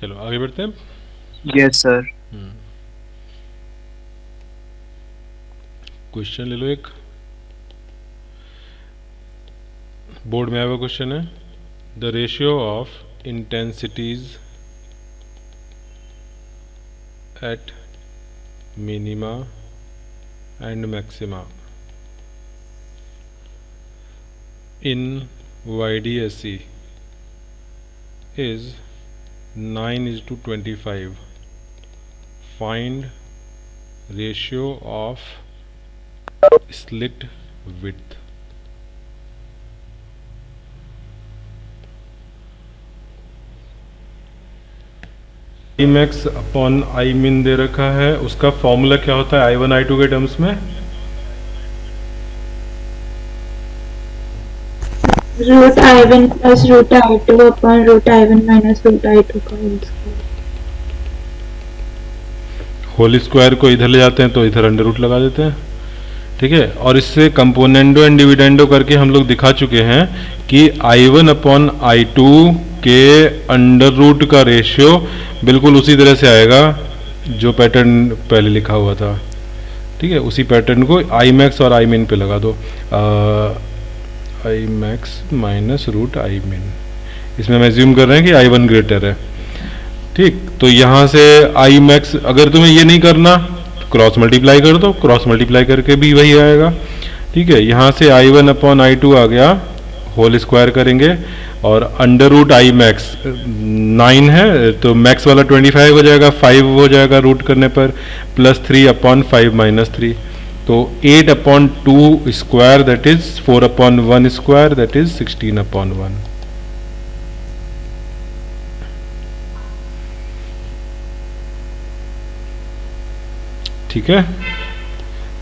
चलो आगे बढ़ते हैं। Yes sir. क्वेश्चन ले लो एक, बोर्ड में आया हुआ क्वेश्चन है। The ratio of intensities at minima and maxima in YDSE is 9:25. Find ratio of slit width. I max upon I min दे रखा है, उसका फॉर्मूला क्या होता है I1 I2 के टर्म्स में? Root I1 plus root I2 upon root I1 minus root I2 का होल स्क्वायर। होल स्क्वायर को इधर ले जाते हैं तो इधर अंडर रूट लगा देते हैं, ठीक है। और इससे कंपोनेंडो एंड डिविडेंडो करके हम लोग दिखा चुके हैं कि I1 अपॉन I2 के अंडर रूट का रेशियो बिल्कुल उसी तरह से आएगा जो पैटर्न पहले लिखा हुआ था, ठीक है। उसी पैटर्न को आई मैक्स और आई मिन पे लगा दो, I max minus root I min. इसमें हम एज्यूम कर रहे हैं कि I1 ग्रेटर है, ठीक। तो यहाँ से आई मैक्स, अगर तुम्हें ये नहीं करना क्रॉस मल्टीप्लाई कर दो, क्रॉस मल्टीप्लाई करके भी वही आएगा, ठीक है। यहाँ से I1 अपॉन I2 आ गया, होल स्क्वायर करेंगे और अंडर रूट आई मैक्स 9 है तो मैक्स वाला 25 हो जाएगा, 5 हो जाएगा रूट करने पर, प्लस 3 अपॉन 5 माइनस 3, तो 8 upon 2 square that is 4 upon 1 square that is 16 upon 1। ठीक है।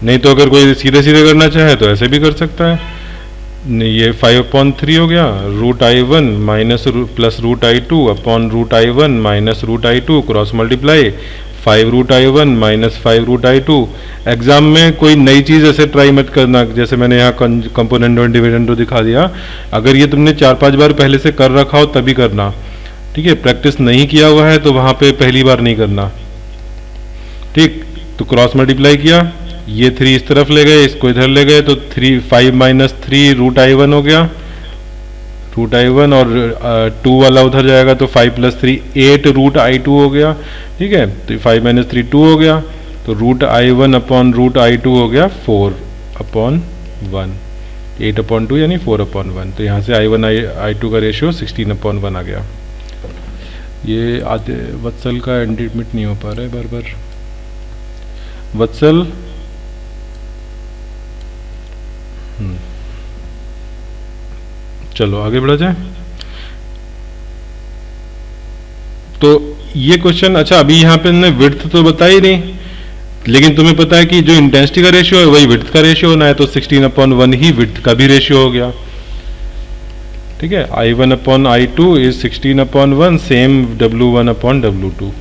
नहीं तो अगर कोई सीधे सीधे करना चाहे तो ऐसे भी कर सकता है। ये 5/3 हो गया, root I1 minus plus root I2 upon root I1 minus root I2 cross multiply 5 root I1 minus 5 root I2। Exam में कोई नई चीज़ ऐसे ट्राई मत करना, जैसे मैंने यहाँ कंपोनेंडो एंड डिविडेंडो दिखा दिया। अगर ये तुमने 4-5 बार पहले से कर रखा हो तभी करना, ठीक है। प्रैक्टिस नहीं किया हुआ है तो वहाँ पे पहली बार नहीं करना, ठीक। तो क्रॉस मल्टीप्लाई किया, ये 3 इस तरफ ले गए, इसको इधर ले गए, तो 5 माइनस 3 रूट I1 हो गया, रूट I1 और 2 वाला उधर जाएगा तो 5 प्लस 3 8 रूट I2 हो गया, ठीक है। तो 5 माइनस 3 2 हो गया, तो root I1 upon root I2 हो गया 4 अपॉन 1, 8 अपॉन 2 यानी 4 अपॉन 1। तो यहाँ से I1 I2 का रेशियो 16 अपॉन 1 आ गया। ये आधे वत्सल का एंडिटमिट नहीं हो पा रहा है बार बार। वत्सल, चलो आगे बढ़ा जाए। तो ये क्वेश्चन, अच्छा अभी यहाँ पे हमने विड्थ तो बताई नहीं, लेकिन तुम्हें पता है कि जो इंटेंसिटी का रेशियो है वही विड्थ का रेशियो होना है, तो 16 अपॉन 1 ही विड्थ का भी रेशियो हो गया, ठीक है। I1 upon I2 is 16 upon 1, same W1 upon W2।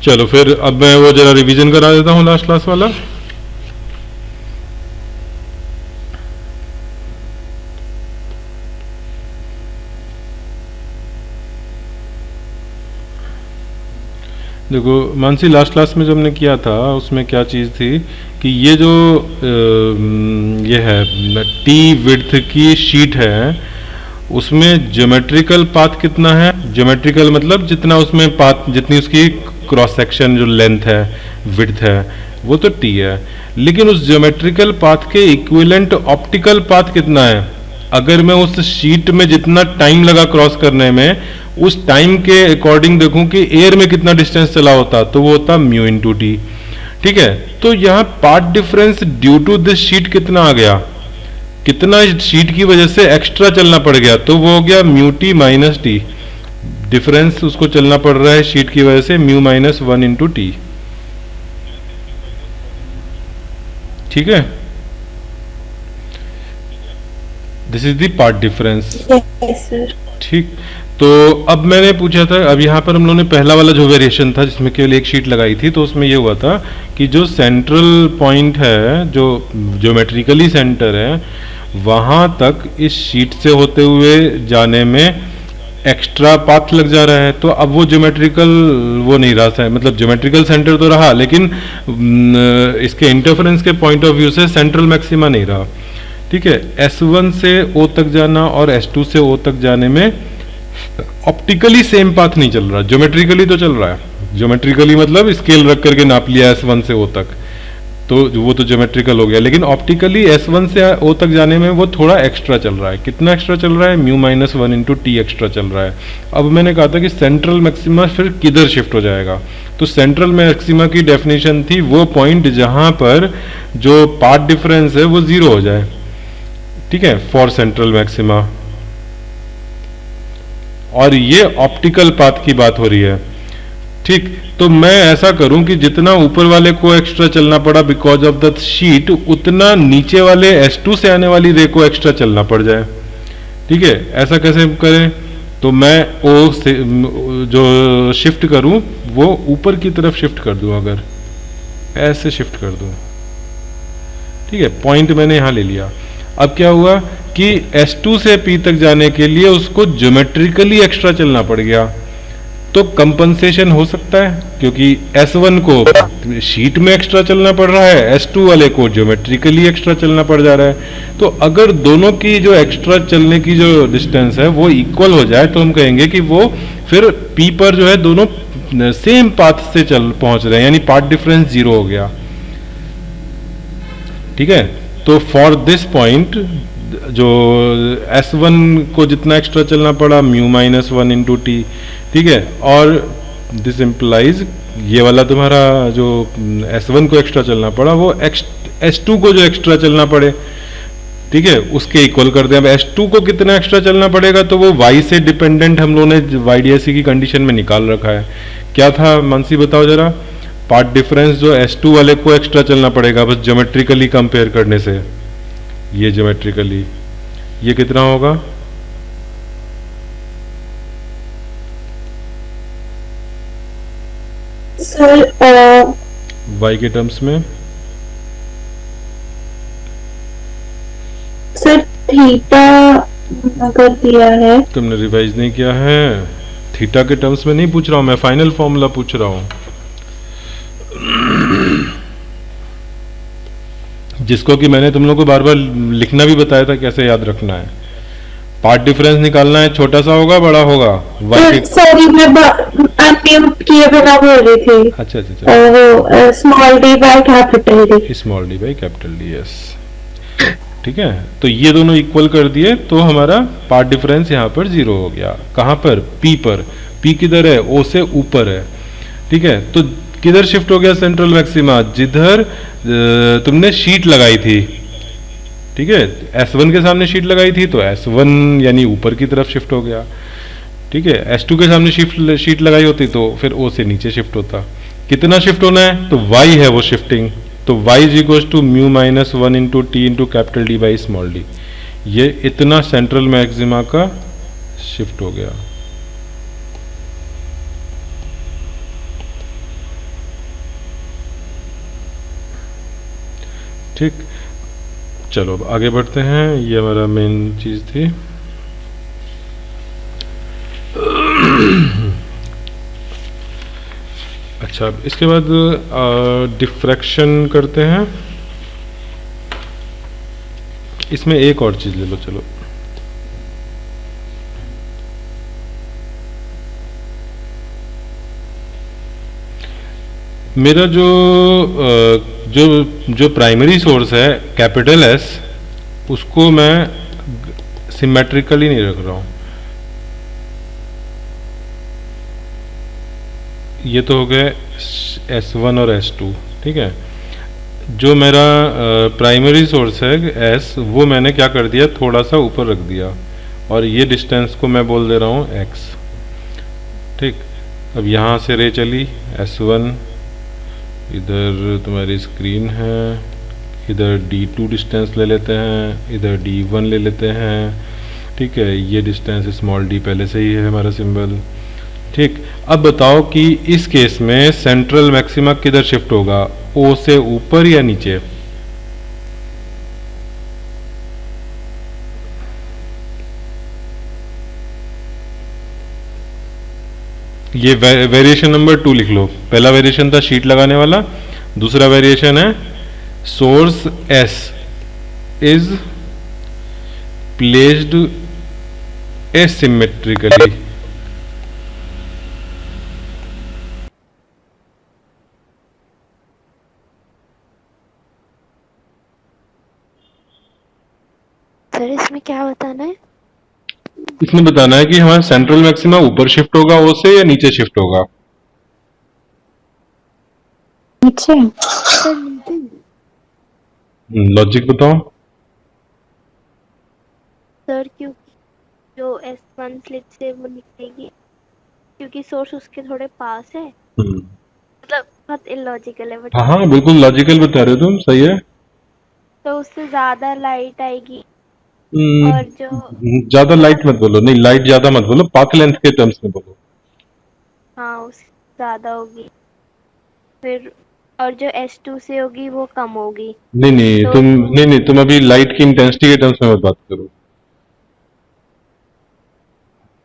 चलो फिर अब मैं वो जरा रिवीजन करा देता हूँ लास्ट क्लास वाला। देखो मानसी, लास्ट क्लास में जो हमने किया था उसमें क्या चीज़ थी कि ये जो ये है टी विड्थ की शीट है, उसमें ज्योमेट्रिकल पाथ कितना है। ज्योमेट्रिकल मतलब जितना उसमें पाथ, जितनी उसकी क्रॉस सेक्शन जो लेंथ है, विड्थ है, वो तो टी है। लेकिन उस ज्योमेट्रिकल पाथ के इक्विवेलेंट ऑप्टिकल पाथ कितना है। अगर मैं उस शीट में जितना टाइम लगा क्रॉस करने में, उस टाइम के अकॉर्डिंग देखूं कि एयर में कितना डिस्टेंस चला होता, तो वो होता म्यू इंटू टी, ठीक है। तो यहाँ path difference due to this sheet कितना आ गया, कितना शीट की वजह से एक्स्ट्रा चलना पड़ गया, तो वो हो गया mu T minus T. Difference उसको चलना पड़ रहा है शीट की वजह से म्यू माइनस 1 इंटू टी, ठीक है। This is the path difference, yes sir. ठीक। तो अब मैंने पूछा था, अब यहाँ पर हम लोगों ने पहला वाला जो वेरिएशन था जिसमें केवल एक शीट लगाई थी, तो उसमें ये हुआ था कि जो सेंट्रल पॉइंट है, जो ज्योमेट्रिकली सेंटर है, वहाँ तक इस शीट से होते हुए जाने में एक्स्ट्रा पाथ लग जा रहा है। तो अब वो ज्योमेट्रिकल वो नहीं रहा, मतलब ज्योमेट्रिकल सेंटर तो रहा, लेकिन इसके इंटरफेरेंस के पॉइंट ऑफ व्यू से सेंट्रल मैक्सिमा नहीं रहा। ठीक है, S1 से O तक जाना और S2 से O तक जाने में ऑप्टिकली सेम पाथ नहीं चल रहा, ज्योमेट्रिकली तो चल रहा है। ज्योमेट्रिकली मतलब स्केल रख करके नाप लिया S1 से O तक, तो वो तो ज्योमेट्रिकल हो गया, लेकिन ऑप्टिकली S1 से O तक जाने में वो थोड़ा एक्स्ट्रा चल रहा है। कितना एक्स्ट्रा चल रहा है? Mu minus 1 into T extra चल रहा है। अब मैंने कहा था कि सेंट्रल मैक्सिमा फिर किधर शिफ्ट हो जाएगा, तो सेंट्रल मैक्सिमा की डेफिनेशन थी वो पॉइंट जहां पर जो पाथ डिफरेंस है वो जीरो हो जाए। ठीक है, फॉर सेंट्रल मैक्सिमा, और ये ऑप्टिकल पाथ की बात हो रही है। ठीक, तो मैं ऐसा करूं कि जितना ऊपर वाले को एक्स्ट्रा चलना पड़ा बिकॉज ऑफ द शीट, उतना नीचे वाले S2 से आने वाली रे को एक्स्ट्रा चलना पड़ जाए। ठीक है, ऐसा कैसे करें? तो मैं O से जो शिफ्ट करूं वो ऊपर की तरफ शिफ्ट कर दूं, अगर ऐसे शिफ्ट कर दूं। ठीक है, पॉइंट मैंने यहां ले लिया। अब क्या हुआ कि S2 से P तक जाने के लिए उसको ज्योमेट्रिकली एक्स्ट्रा चलना पड़ गया। तो कंपनसेशन हो सकता है, क्योंकि S1 को शीट में एक्स्ट्रा चलना पड़ रहा है, S2 वाले को ज्योमेट्रिकली एक्स्ट्रा चलना पड़ जा रहा है। तो अगर दोनों की जो एक्स्ट्रा चलने की जो डिस्टेंस है वो इक्वल हो जाए, तो हम कहेंगे कि वो फिर P पर जो है दोनों सेम पाथ से चल पहुंच रहे हैं, यानी पाथ डिफरेंस जीरो हो गया। ठीक है, तो फॉर दिस पॉइंट जो S1 को जितना एक्स्ट्रा चलना पड़ा म्यू माइनस 1 इंटू टी। ठीक है, और दिस इम्प्लाइज ये वाला तुम्हारा जो S1 को एक्स्ट्रा चलना पड़ा वो S2 को जो एक्स्ट्रा चलना पड़े, ठीक है, उसके इक्वल कर दें। अब S2 को कितना एक्स्ट्रा चलना पड़ेगा, तो वो Y से डिपेंडेंट हम लोगों ने YDSC की कंडीशन में निकाल रखा है। क्या था मानसी, बताओ जरा। पार्ट डिफरेंस जो S2 वाले को एक्स्ट्रा चलना पड़ेगा बस ज्योमेट्रिकली कंपेयर करने से, ये ज्योमेट्रिकली ये कितना होगा? सर Y के टर्म्स में सर थीटा अगर दिया है, तुमने रिवाइज नहीं किया है। थीटा के टर्म्स में नहीं पूछ रहा हूं मैं, फाइनल फॉर्मूला पूछ रहा हूं, जिसको कि मैंने तुम लोगों को बार बार लिखना भी बताया था कैसे याद रखना है। पार्ट डिफरेंस निकालना है, छोटा सा होगा बड़ा होगा? सॉरी मैं अनम्यूट किए बिना बोल रही थी। अच्छा अच्छा अच्छा, वो small D by capital D. Small D by capital D, yes. ठीक है, तो ये दोनों इक्वल कर दिए तो हमारा पार्ट डिफरेंस यहाँ पर जीरो हो गया। कहाँ पर? P पर। P किधर है? O से ऊपर है। ठीक है, तो किधर शिफ्ट हो गया सेंट्रल मैक्सिमा? जिधर तुमने शीट लगाई थी। ठीक है, S1 के सामने शीट लगाई थी तो S1 यानी ऊपर की तरफ शिफ्ट हो गया। ठीक है, S2 के सामने शीट लगाई होती तो फिर O से नीचे शिफ्ट होता। कितना शिफ्ट होना है? तो Y है वो शिफ्टिंग, तो y is equal to mu minus 1 into T into capital D by small D. ये इतना सेंट्रल मैक्सिमा का शिफ्ट हो गया। ठीक, चलो अब आगे बढ़ते हैं। ये हमारा मेन चीज थी। अच्छा, अब इसके बाद डिफ्रैक्शन करते हैं। इसमें एक और चीज ले लो, चलो। मेरा जो प्राइमरी सोर्स है कैपिटल S, उसको मैं सिमेट्रिकली नहीं रख रहा हूं। ये तो हो गए S1 और S2। ठीक है, जो मेरा प्राइमरी सोर्स है S, वो मैंने क्या कर दिया, थोड़ा सा ऊपर रख दिया, और ये डिस्टेंस को मैं बोल दे रहा हूँ X। ठीक, अब यहाँ से रे चली S1, इधर तुम्हारी स्क्रीन है, इधर D2 डिस्टेंस ले लेते हैं, इधर D1 ले लेते हैं। ठीक है, ये डिस्टेंस स्मॉल डी पहले से ही है हमारा सिंबल। ठीक, अब बताओ कि इस केस में सेंट्रल मैक्सिमा किधर शिफ्ट होगा, ओ से ऊपर या नीचे? ये वेरिएशन नंबर 2 लिख लो। पहला वेरिएशन था शीट लगाने वाला, दूसरा वेरिएशन है source S is placed asymmetrically. Sir इसमें क्या बताना है? इसमें बताना है कि हमारा सेंट्रल मैक्सिमा ऊपर शिफ्ट होगा ओ से या नीचे शिफ्ट होगा। नीचे। सर नीचे। लॉजिक बताओ। सर क्योंकि जो S1 स्लिट से वो निकलेगी, क्योंकि सोर्स उसके थोड़े पास है। मतलब बहुत इलॉजिकल है बट हाँ हाँ बिल्कुल लॉजिकल बता रहे हो तुम, सही है। तो उससे ज्यादा लाइट आएगी और जो ज्यादा लाइट मत बोलो, नहीं लाइट ज्यादा मत बोलो, पाथ लेंथ के टर्म्स में बोलो। हाँ उससे ज्यादा होगी फिर, और जो S2 से होगी वो कम होगी। नहीं नहीं तो तुम नहीं नहीं तुम अभी लाइट की इंटेंसिटी के टर्म्स में मत बात करो,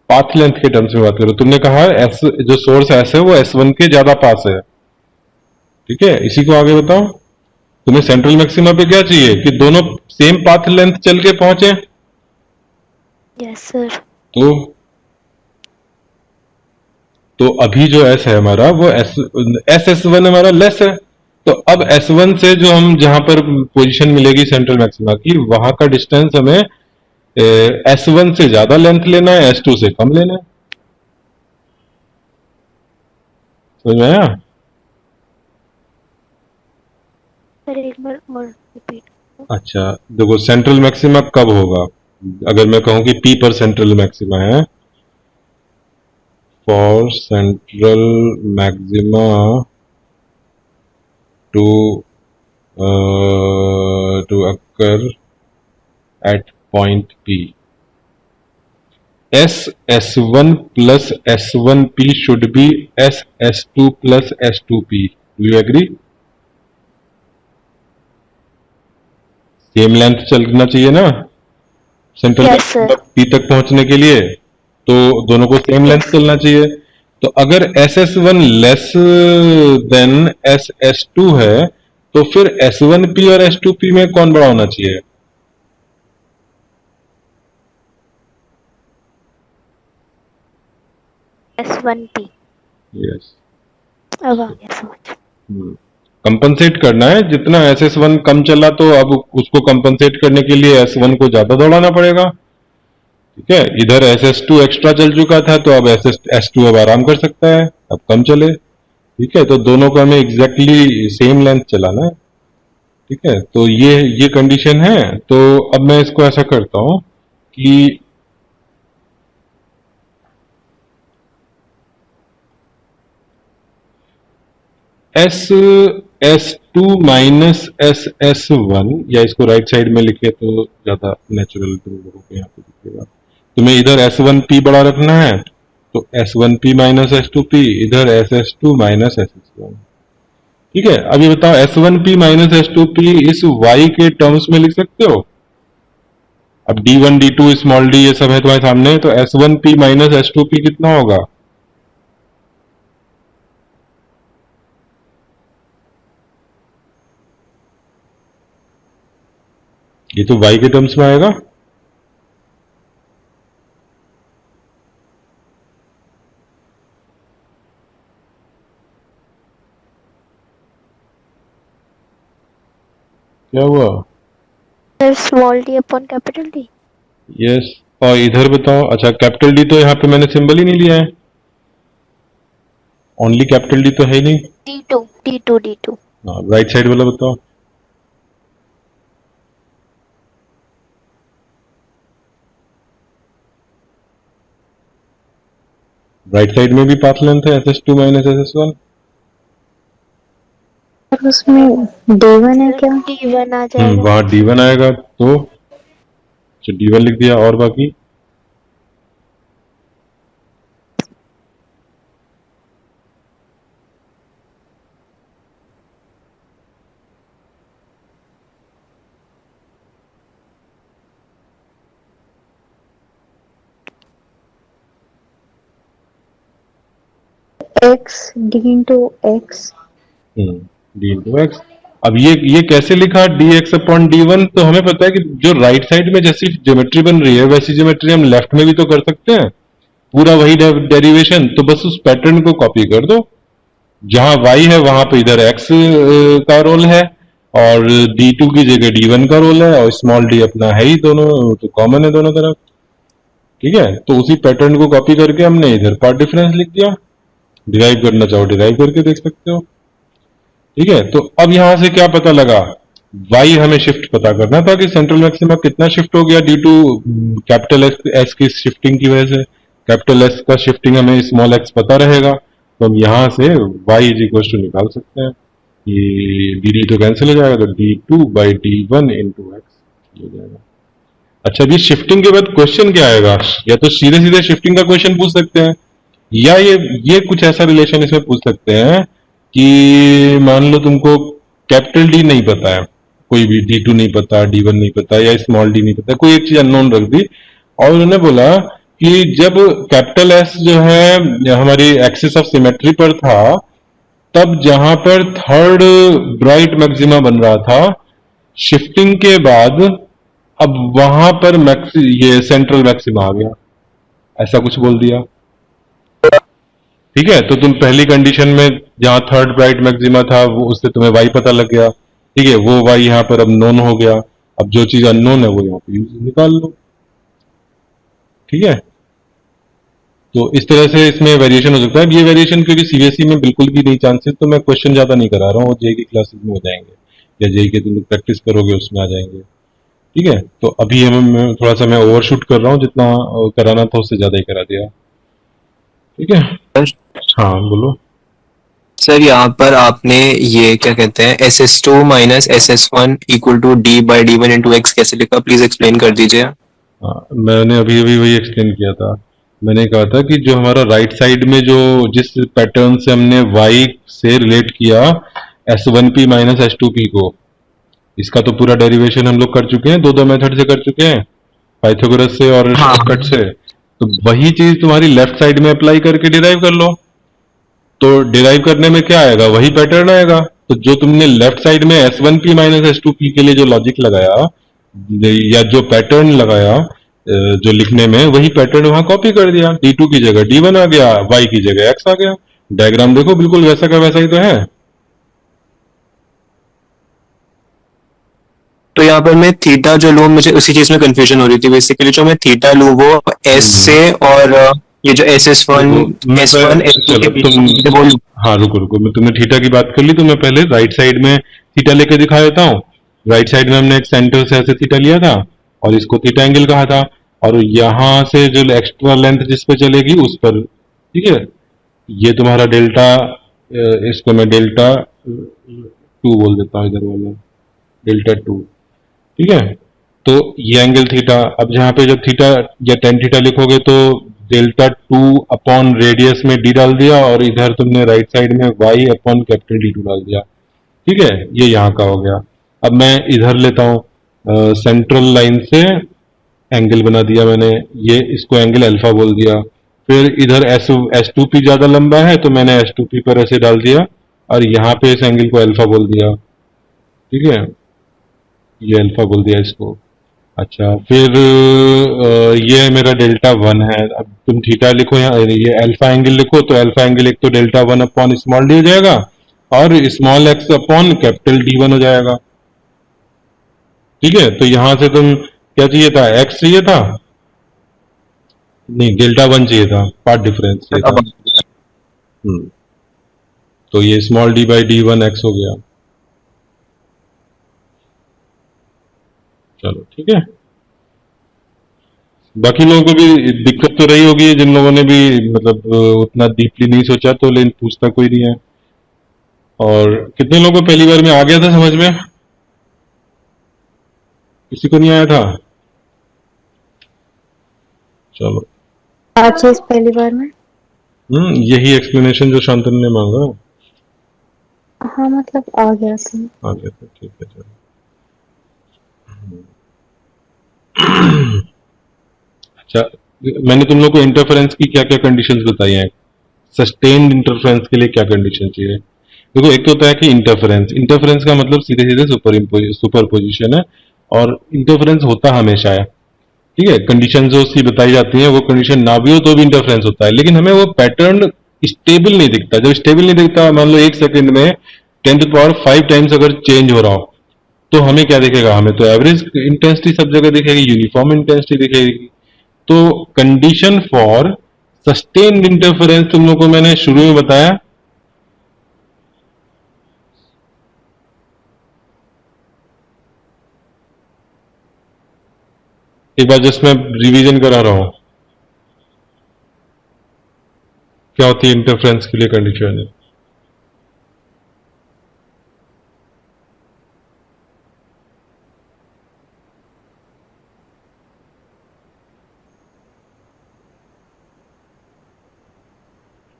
पाथ लेंथ के टर्म्स में बात करो। तुमने कहा एस जो सोर्स एस है वो S1 के ज्यादा पास है, ठीक है, इसी को आगे बताओ। तुम्हें सेंट्रल मैक्सिमा पे क्या चाहिए कि दोनों सेम पाथ लेंथ चल के पहुंचे। Yes sir. तो अभी जो S है हमारा वो S1 हमारा लेस है, तो अब S1 से जो हम जहां पर पोजीशन मिलेगी सेंट्रल मैक्सिमा की, वहां का डिस्टेंस हमें S1 से ज्यादा लेंथ लेना है, S2 से कम लेना है। समझ में आया? सर एक बार और रिपीट। अच्छा देखो, सेंट्रल मैक्सिमा कब होगा? अगर मैं कहूं कि P पर सेंट्रल मैक्सिमा है, for central maxima to occur at point P, S1 plus S1P should be S2 plus S2P. Do you agree? Same length चलना चाहिए ना सेंट्रल Yes, sir. P तक पहुंचने के लिए, तो दोनों को सेम लेंथ चलना चाहिए। तो अगर SS1 लेस देन SS2 है, तो फिर S1P और S2P में कौन बड़ा होना चाहिए? S1P। यस, अब आ गया समझ। कंपनसेट करना है। जितना SS1 कम चला तो अब उसको कंपनसेट करने के लिए S1 को ज्यादा दौड़ाना पड़ेगा, ठीक है। इधर SS2 एक्स्ट्रा चल चुका था, तो अब S2 अब आराम कर सकता है, अब कम चले, ठीक है। तो दोनों को हमें एग्जैक्टली सेम लेंथ चलाना है, ठीक है। तो ये कंडीशन है। तो अब मैं इसको ऐसा करता हूं कि SS2 माइनस SS1, या इसको राइट साइड में लिखे तो ज्यादा नेचुरल तुम लोगों को यहाँ पे दिखेगा। तुम्हें इधर S1P बड़ा रखना है, तो S1P माइनस S2P, इधर SS2 माइनस SS1, ठीक है। अब ये बताओ S1P माइनस S2P इस Y के टर्म्स में लिख सकते हो? अब D1 D2 स्मॉल d ये सब है तुम्हारे सामने, तो S1P माइनस S2P कितना होगा? ये तो Y के टर्म्स में आएगा। क्या हुआ? Sir small d upon capital D। Yes, और इधर बताओ। अच्छा कैपिटल डी तो यहाँ पे मैंने सिंबल ही नहीं लिया है, ओनली कैपिटल डी तो है ही नहीं। D2 राइट साइड वाला बताओ। राइट साइड में भी पाथ लेंथ है SS2 माइनस SS1। उसमें D1 है क्या? D1 आ जाएगा। वहां D1 आएगा, तो D1 लिख दिया, और बाकी x d into x। D into x. अब ये कैसे लिखा D x upon D one? तो हमें पता है कि जो राइट साइड में जैसी ज्योमेट्री बन रही है वैसी ज्योमेट्री हम लेफ्ट में भी तो कर सकते हैं, पूरा वही डेरिवेशन। तो बस उस पैटर्न को कॉपी कर दो, जहां y है वहां पे इधर x का रोल है और d2 की जगह d1 का रोल है, और स्मॉल d अपना है ही, दोनों तो कॉमन है दोनों तरफ। ठीक है, तो उसी पैटर्न को कॉपी करके हमने इधर पार्ट डिफरेंस लिख दिया। डिराइव करना चाहो डिराइव करके देख सकते हो। ठीक है, तो अब यहां से क्या पता लगा, y हमें शिफ्ट पता करना था कि सेंट्रल मैक्सिमा कितना शिफ्ट हो गया ड्यू टू कैपिटल एस की शिफ्टिंग की वजह से। कैपिटल एस का शिफ्टिंग हमें स्मॉल एक्स पता रहेगा, तो हम यहां से y इज इक्वल टू निकाल सकते हैं। ये डी तो कैंसिल हो जाएगा, तो d2 by d1 into x हो जाएगा। अच्छा, अभी शिफ्टिंग के बाद क्वेश्चन क्या आएगा? या तो सीधे सीधे शिफ्टिंग का क्वेश्चन पूछ सकते हैं, या ये कुछ ऐसा रिलेशन इसमें पूछ सकते हैं कि मान लो तुमको कैपिटल डी नहीं पता है, कोई भी d2 नहीं पता, d1 नहीं पता, या स्मॉल d नहीं पता, कोई एक चीज अननोन रख दी, और उन्होंने बोला कि जब कैपिटल एस जो है हमारी एक्सिस ऑफ सिमेट्री पर था, तब जहां पर थर्ड ब्राइट मैक्सिमा बन रहा था, शिफ्टिंग के बाद अब वहां पर ये सेंट्रल मैक्सिमा आ गया, ऐसा कुछ बोल दिया। ठीक है, तो तुम पहली कंडीशन में जहां थर्ड ब्राइट मैक्सिमा था वो उससे तुम्हें y पता लग गया। ठीक है, वो y यहां पर अब नोन हो गया। अब जो चीज अननोन है वो यहां पे निकाल लो। ठीक है, तो इस तरह से इसमें वेरिएशन हो सकता है। अब ये वेरिएशन क्योंकि सीबीएसई में बिल्कुल भी नहीं चांसेस, तो मैं क्वेश्चन ज्यादा नहीं करा रहा हूँ, जेई की क्लासेस में हो जाएंगे, या जेई के तुम प्रैक्टिस करोगे उसमें आ जाएंगे। ठीक है, तो अभी हम थोड़ा सा मैं ओवरशूट कर रहा हूँ, जितना कराना था उससे ज्यादा ही करा दिया। ठीक है, हाँ बोलो सर। यहाँ पर आपने ये क्या कहते हैं SS2 minus SS1 equal to d by d1 into X कैसे लिखा, प्लीज एक्सप्लेन कर दीजिए। हाँ, मैंने अभी अभी वही एक्सप्लेन किया था। मैंने कहा था कि जो हमारा राइट साइड में जो जिस पैटर्न से हमने y से रिलेट किया S1p माइनस S2p को, इसका तो पूरा डेरिवेशन हम लोग कर चुके हैं, दो मेथड से कर चुके हैं, पाइथागोरस से और शॉर्टकट से। तो वही चीज तुम्हारी लेफ्ट साइड में अप्लाई करके डिराइव कर लो, तो डिराइव करने में क्या आएगा, वही पैटर्न आएगा। तो जो तुमने लेफ्ट साइड में S1p माइनस S2p के लिए जो लॉजिक लगाया या जो पैटर्न लगाया जो लिखने में, वही पैटर्न वहां कॉपी कर दिया। d2 की जगह d1 आ गया, y की जगह x आ गया। डायग्राम देखो, बिल्कुल वैसा का वैसा ही तो है। तो यहाँ पर मैं थीटा जो लूँ, मुझे उसी चीज में कंफ्यूजन हो रही थी। बेसिकली जो मैं थीटा लूँ वो S से, और ये जो SS1 S1 S2 के बीच में वो लूँ। हाँ रुको, मैं तुमने थीटा की बात कर ली, तो मैं पहले राइट साइड में थीटा लेके दिखा देता हूँ। राइट साइड में हमने एक सेंटर से ऐसे थीटा लिया था और इसको थीटा एंगल कहा था, और यहां से जो एक्स्ट्रा लेंथ जिस पे चलेगी उस पर, ठीक है, ये तुम्हारा डेल्टा, इसको मैं डेल्टा 2 बोल देता हूँ, इधर वाला डेल्टा 2। ठीक है, तो ये एंगल थीटा। अब जहां पे जब थीटा या टेन थीटा लिखोगे तो डेल्टा 2 अपॉन रेडियस में डी डाल दिया, और इधर तुमने राइट साइड में y अपॉन कैपिटल D2 डाल दिया। ठीक है, ये यहाँ का हो गया। अब मैं इधर लेता हूँ, सेंट्रल लाइन से एंगल बना दिया मैंने, ये इसको एंगल अल्फा बोल दिया। फिर इधर S2p ज्यादा लंबा है तो मैंने S2p पर ऐसे डाल दिया, और यहाँ पे इस एंगल को अल्फा बोल दिया। ठीक है, ये अल्फा बोल दिया इसको। अच्छा, फिर ये मेरा डेल्टा 1 है। अब तुम थीटा लिखो, यहाँ ये अल्फा एंगल लिखो, तो अल्फा एंगल एक तो डेल्टा 1 अपॉन स्मॉल डी हो जाएगा, और small x upon capital D1 हो जाएगा। ठीक है, तो यहां से तुम क्या चाहिए था, एक्स चाहिए था, नहीं डेल्टा 1 चाहिए था, पार्ट डिफरेंस चाहिए था। तो ये small D by D1 x हो गया। चलो ठीक है, बाकी लोगों को भी दिक्कत तो रही होगी, जिन लोगों ने भी मतलब उतना डीपली नहीं सोचा, तो लेकिन पूछता कोई नहीं है। और कितने लोगों को पहली बार में आ गया था समझ में? किसी को नहीं आया था? चलो, आज इस पहली बार में यही एक्सप्लेनेशन जो शांतनु ने मांगा। हाँ मतलब आ गया था। आ गया था, ठीक है चलो। अच्छा, मैंने तुम लोग को इंटरफेरेंस की क्या क्या कंडीशंस बताई हैं? सस्टेन्ड इंटरफेरेंस के लिए क्या कंडीशन चाहिए। देखो एक तो होता है कि इंटरफेरेंस, इंटरफेरेंस का मतलब सीधे सीधे सुपरपोजिशन है, और इंटरफेरेंस होता हमेशा है, ठीक है। कंडीशन जो उसकी बताई जाती है वो कंडीशन ना भी हो तो भी इंटरफेरेंस होता है, लेकिन हमें वो पैटर्न स्टेबल नहीं दिखता। जब स्टेबल नहीं दिखता, मान लो 1 सेकंड में 10⁵ टाइम्स अगर चेंज हो रहा हो, तो हमें क्या दिखेगा, हमें तो एवरेज इंटेंसिटी सब जगह दिखेगी, यूनिफॉर्म इंटेंसिटी दिखेगी। तो कंडीशन फॉर सस्टेन्ड इंटरफेरेंस तुम लोग को मैंने शुरू में बताया, एक बार जस्ट मैं रिवीजन करा रहा हूं, क्या होती है इंटरफेरेंस के लिए कंडीशन।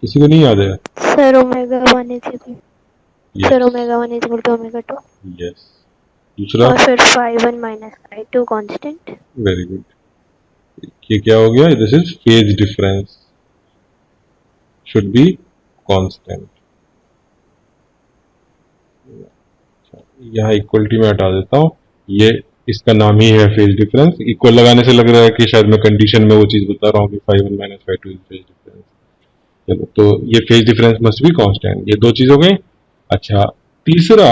किसी को नहीं याद है? Sir omega 1 is equal, sir omega 1 is equal to omega 2, yes. दूसरा, और फिर phi 1 minus phi 2 constant. Very good. ये क्या हो गया, this is phase difference should be constant. यहाँ इक्वलिटी में हटा देता हूँ, ये इसका नाम ही है फेज डिफरेंस। इक्वल लगाने से लग रहा है कि शायद मैं कंडीशन में वो चीज बता रहा हूँ कि phi 1 minus phi 2 is phase difference. चलो, तो ये phase difference must be constant, ये दो चीज हो गई। अच्छा, तीसरा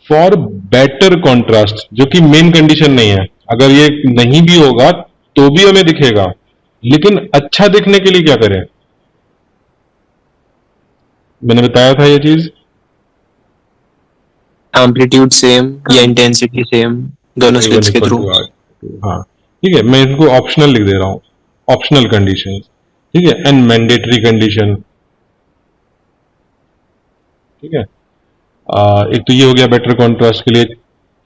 फॉर बेटर कॉन्ट्रास्ट, जो कि मेन कंडीशन नहीं है, अगर ये नहीं भी होगा तो भी हमें दिखेगा, लेकिन अच्छा दिखने के लिए क्या करें, मैंने बताया था ये चीज, एम्पलीट्यूड सेम या इंटेंसिटी सेम, दोनों स्लिट्स के थ्रू। हाँ ठीक है, मैं इनको ऑप्शनल लिख दे रहा हूं, ऑप्शनल कंडीशन, ठीक है, एंड मैंडेटरी कंडीशन, ठीक है। एक तो ये हो गया बेटर कॉन्ट्रास्ट के लिए।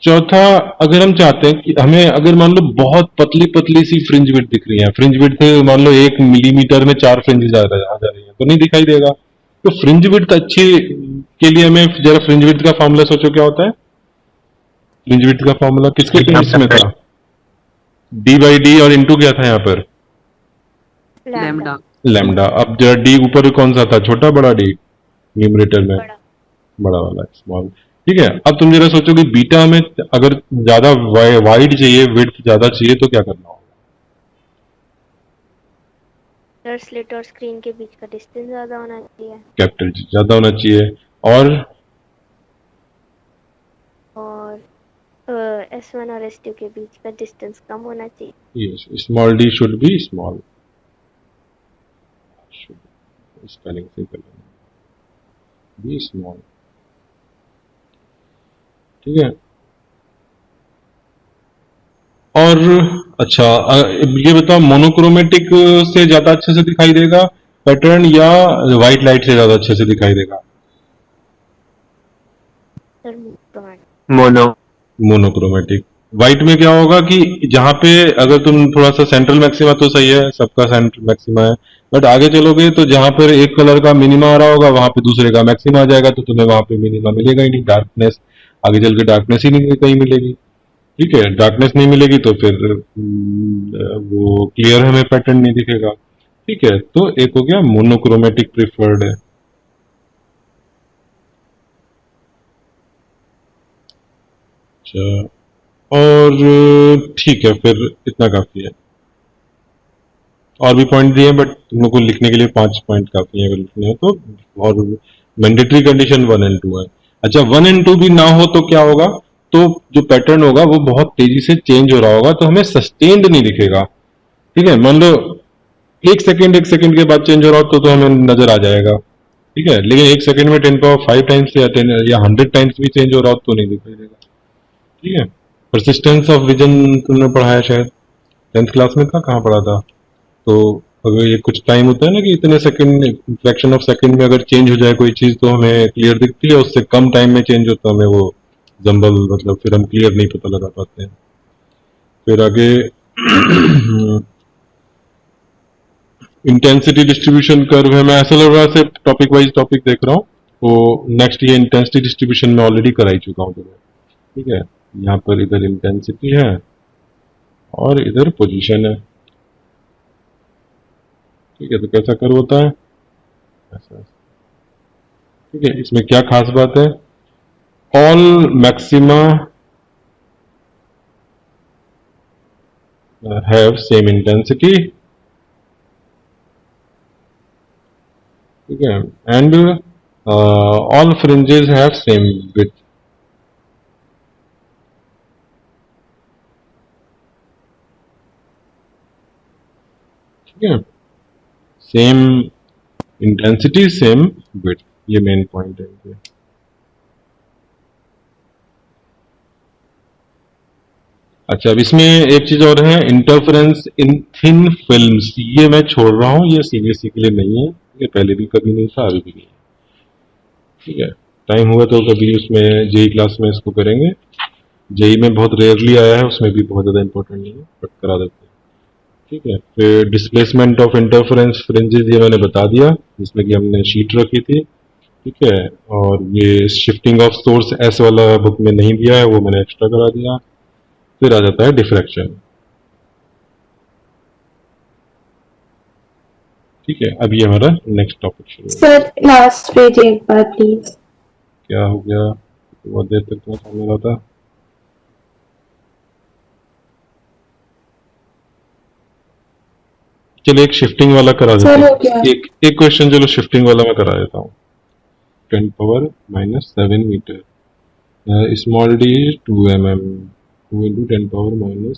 चौथा, अगर हम चाहते हैं कि हमें, अगर मान लो बहुत पतली पतली सी फ्रिंज विड्थ दिख रही है, फ्रिंज विड्थ मान लो 1 मिलीमीटर में 4 फ्रिंजेस आ रही है, तो नहीं दिखाई देगा। तो फ्रिंज विड्थ अच्छी के लिए हमें जरा फ्रिंज विड्थ का फॉर्मूला सोचो क्या होता है। फ्रिंज विड्थ का फॉर्मूला किसके केस में था, d/d, और इनटू क्या था यहाँ पर, लैम्डा लैम्डा। अब जरा डी ऊपर कौन सा था, छोटा बड़ा डी, न्यूमरेटर में बड़ा। बड़ा वाला, स्मॉल, ठीक है। अब तुम जरा सोचो कि बीटा में अगर ज्यादा वाइड चाहिए, विड्थ ज्यादा चाहिए, तो क्या करना होगा। सर स्लिट और स्क्रीन के बीच का डिस्टेंस ज्यादा होना चाहिए, कैपिटल जी ज्यादा होना चाहिए, और S1 और S2 के बीच का डिस्टेंस कम होना चाहिए। Yes, small D should be small, spelling से कर लेना, बी स्मॉल, ठीक है। और अच्छा, ये बताओ, मोनोक्रोमेटिक से ज्यादा अच्छे से दिखाई देगा पैटर्न, या व्हाइट लाइट से ज्यादा अच्छे से दिखाई देगा। Sir monochromatic. Mono. Monochromatic. White में क्या होगा कि जहां पे अगर तुम थोड़ा सा सेंट्रल मैक्सिमा तो सही है, सबका सेंट्रल मैक्सिमा है, बट आगे चलोगे तो जहां पर एक कलर का मिनिमा आ रहा होगा वहां पे दूसरे का मैक्सिमा आ जाएगा, तो तुम्हें वहां पे मिनिमा मिलेगा ही नहीं, डार्कनेस आगे चल के डार्कनेस ही नहीं कहीं मिलेगी, ठीक है। डार्कनेस नहीं मिलेगी तो फिर वो क्लियर हमें पैटर्न नहीं दिखेगा, ठीक है। तो एक हो गया मोनोक्रोमेटिक प्रिफर्ड है। अच्छा, और ठीक है, फिर इतना काफी है। और भी पॉइंट दिए, बट तुम लोग को लिखने के लिए 5 पॉइंट काफी है अगर लिखने हो तो। और मैंडेटरी कंडीशन 1 और 2 है। अच्छा, 1 और 2 भी ना हो तो क्या होगा, तो जो पैटर्न होगा वो बहुत तेजी से चेंज हो रहा होगा, तो हमें सस्टेन्ड नहीं दिखेगा, ठीक है। मान लो 1 सेकंड के बाद चेंज हो रहा हो तो हमें नजर आ जाएगा, ठीक है। लेकिन 1 सेकंड में 10⁵ टाइम्स या 100 टाइम्स भी चेंज हो रहा हो तो नहीं दिखाई देगा, ठीक है। परसिस्टेंस ऑफ विजन तुमने पढ़ाया शायद 10th क्लास में था, कहाँ पढ़ा था। तो अगर ये कुछ टाइम होता है ना कि इतने सेकंड, फ्रैक्शन ऑफ सेकंड में अगर चेंज हो जाए कोई चीज तो हमें क्लियर दिखती है, उससे कम टाइम में चेंज होता है हमें वो जंबल, मतलब फिर हम क्लियर नहीं पता लगा पाते हैं। फिर आगे इंटेंसिटी डिस्ट्रीब्यूशन कर्व है, मैं ऐसा लग रहा है टॉपिक वाइज टॉपिक देख रहा हूँ, तो नेक्स्ट ये इंटेंसिटी डिस्ट्रीब्यूशन में ऑलरेडी कराई चुका हूँ तुम्हें, ठीक है। यहाँ पर इधर इंटेंसिटी है और इधर पोजीशन है, ठीक है। तो कैसा कर्व होता है, ऐसा। ठीक है, इसमें क्या खास बात है, all maxima have same intensity, ठीक है, and all fringes have same width. ठीक है, सेम इंटेंसिटी सेम विड्थ, ये मेन पॉइंट है। अच्छा, अब इसमें एक चीज और है, इंटरफेरेंस इन थिन फिल्म्स, ये मैं छोड़ रहा हूं, ये सीबीएसई के लिए नहीं है, ये पहले भी कभी नहीं था, अभी भी नहीं है। ठीक है, टाइम हुआ तो कभी उसमें जेई क्लास में इसको करेंगे। जेई में बहुत रेयरली आया है, उसमें भी बहुत ज्यादा इंपॉर्टेंट नहीं है, बट करा देते हैं। ठीक है, फिर डिस्प्लेसमेंट ऑफ इंटरफेरेंस फ्रिंजेस ये मैंने बता दिया, जिसमें कि हमने शीट रखी थी। ठीक है, और ये शिफ्टिंग ऑफ सोर्स एस वाला बुक में नहीं दिया है, वो मैंने एक्स्ट्रा करा दिया। फिर आ जाता है डिफ्रैक्शन। ठीक है, अब ये हमारा नेक्स्ट टॉपिक शुरू है। सर लास्ट पेज एक बार प्लीज। क्या हो गया, बहुत देर तक तो सामने रहा था। चलिए एक शिफ्टिंग वाला करा देते सर, हैं। हो गया। एक क्वेश्चन चलो शिफ्टिंग वाला मैं करा देता हूँ। 10⁻⁷ metre, small D 2 mm, 2 × 10⁻³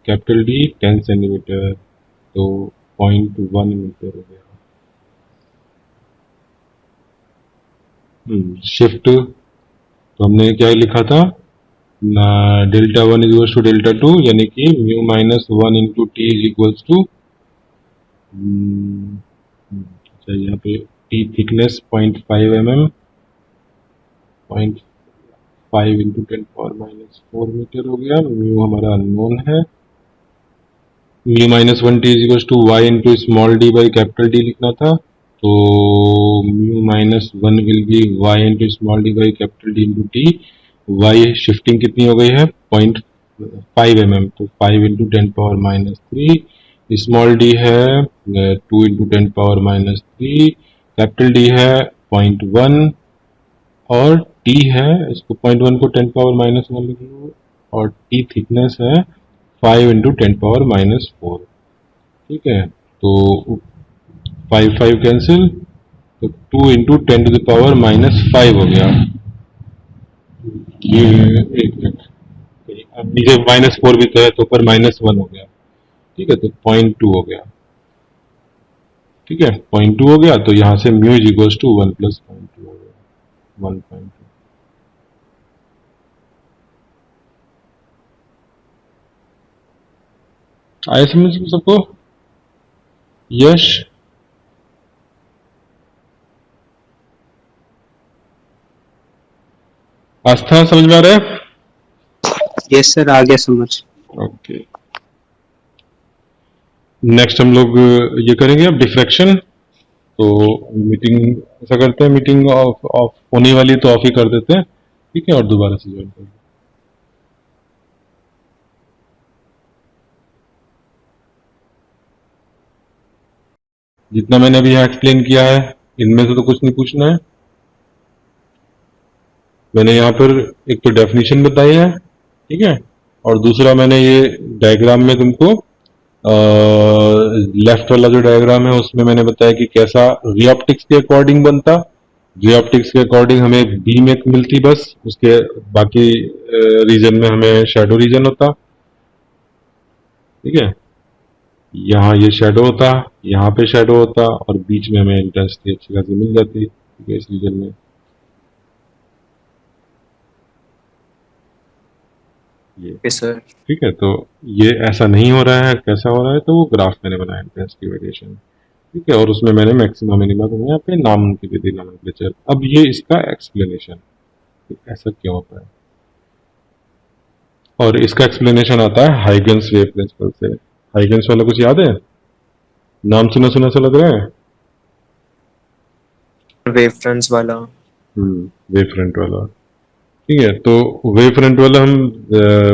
capital D 10 centimetre, तो 0.1 मीटर हो गया। शिफ्ट तो हमने क्या लिखा था, Δ1 = Δ2, यानी कि μ-1 × t इक्वल्स टू, अच्छा यहाँ पे टी थिकनेस 0.5 mm, 0.5 × 10⁻⁴ मीटर हो गया। म्यू हमारा अननोन है। μ-1 t equals to y × small D by capital D लिखना था, तो μ-1 will be y × small D by capital D × T. y shifting कितनी हो गई है, 0.5 mm, तो 5 × 10⁻³ स्मॉल डी है 2 × 10⁻³ कैपिटल डी है 0.1 और t है, इसको 0.1 को 10⁻⁻1 लिख लो, और t थिकनेस है 5 × 10⁻⁴। ठीक है, तो 5 कैंसिल, तो 2 × 10⁻⁻5 हो गया। ये एक मिनट, नीचे -4 भी तो है, तो ऊपर -1 हो गया। ठीक है, तो 0.2 हो गया। ठीक है, 0.2 हो गया, तो यहां से म्यू = 1 + 0.2 हो गया, 1.2। आए समझ में सबको? यश, आस्था, समझ में आ रहा है? यस सर, आ गया समझ। ओके, नेक्स्ट हम लोग ये करेंगे अब डिफ्रैक्शन। तो मीटिंग ऐसा करते हैं, मीटिंग ऑफ होने वाली तो ऑफ ही कर देते हैं। ठीक है, और दोबारा से ज्वाइन करेंगे। जितना मैंने अभी यहाँ एक्सप्लेन किया है, इनमें से तो कुछ नहीं पूछना है। मैंने यहाँ पर एक तो डेफिनेशन बताई है, ठीक है, और दूसरा मैंने ये डायग्राम में तुमको लेफ्ट वाला जो डायग्राम है उसमें मैंने बताया कि कैसा रिऑप्टिक्स के अकॉर्डिंग बनता। रिऑप्टिक्स के अकॉर्डिंग हमें बीम एक मिलती बस, उसके बाकी रीजन में हमें शैडो रीजन होता। ठीक है, यहाँ ये शैडो होता, यहाँ पे शैडो होता, और बीच में हमें इंटेंसिटी अच्छी खासी मिल जाती। ठीक है, इस रीजन में। ये सर ठीक है, तो ये ऐसा नहीं हो रहा है, कैसा हो रहा है, तो वो ग्राफ मैंने बनाया इंटेंसिटी वेरिएशन। ठीक है, और उसमें मैंने मैक्सिमा मिनिमा को यहाँ पे नाम उनकी दे दी, नोमेनक्लेचर। अब ये इसका एक्सप्लेनेशन, ऐसा क्यों होता है, और इसका एक्सप्लेनेशन आता है हाइगन्स वेव प्रिंसिपल से। हाइगन्स वाला कुछ याद है? नाम सुना सुना सा लग रहा है। वेव फ्रंट्स वाला। वेव फ्रंट वाला। ठीक है, तो वेव फ्रंट वाला हम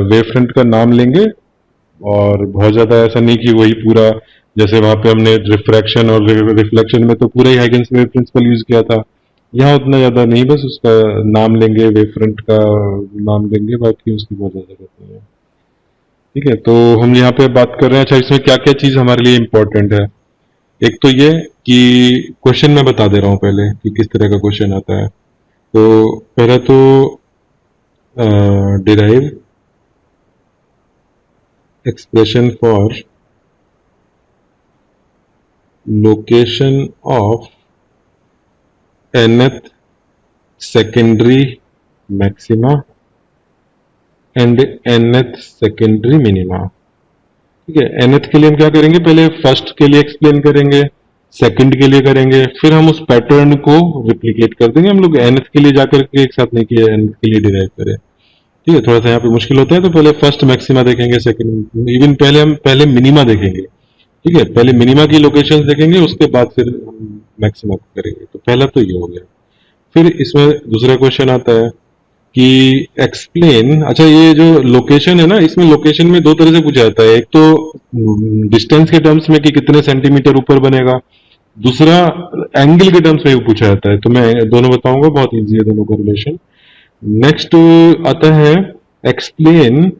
वेव फ्रंट का नाम लेंगे, और बहुत ज़्यादा ऐसा नहीं कि वही पूरा जैसे वहां पे हमने रिफ्रैक्शन और रिफ्लेक्शन में तो पूरा ही हाइगेंस वेव प्रिंसिपल यूज किया था। यहाँ उतना ज्यादा नहीं, बस उसका नाम लेंगे, वेव फ्रंट का नाम लेंगे, बाकी उसकी बहुत ज्यादा जरूरत नहीं है। ठीक है, तो हम यहाँ पे बात कर रहे हैं। अच्छा, इसमें क्या क्या चीज हमारे लिए इम्पोर्टेंट है? एक तो ये कि क्वेश्चन मैं बता दे रहा हूँ पहले कि किस तरह का क्वेश्चन आता है। तो पहला तो derive expression for location of nth secondary maxima and nth secondary minima. ठीक है, nth के लिए हम क्या करेंगे, पहले फर्स्ट के लिए एक्सप्लेन करेंगे, सेकंड के लिए करेंगे, फिर हम उस पैटर्न को रिप्लिकेट कर देंगे। हम लोग nth के लिए जाकर के एक साथ नहीं किए, nth के लिए डिराइव करें। ठीक है, थोड़ा सा यहाँ पे मुश्किल होता है, तो पहले फर्स्ट मैक्सिमा देखेंगे, सेकंड, इवन पहले हम पहले मिनिमा देखेंगे। ठीक है, पहले मिनिमा की लोकेशन देखेंगे, उसके बाद फिर मैक्सिमा को करेंगे। तो पहला तो ये हो गया। फिर इसमें दूसरा क्वेश्चन आता है कि एक्सप्लेन। अच्छा, ये जो लोकेशन है ना, इसमें लोकेशन में दो तरह से पूछा जाता है। एक तो डिस्टेंस के टर्म्स में कि कितने सेंटीमीटर ऊपर बनेगा, दूसरा एंगल के टर्म्स में भी पूछा जाता है। तो मैं दोनों बताऊंगा, बहुत इजी है दोनों का रिलेशन। नेक्स्ट आता है explain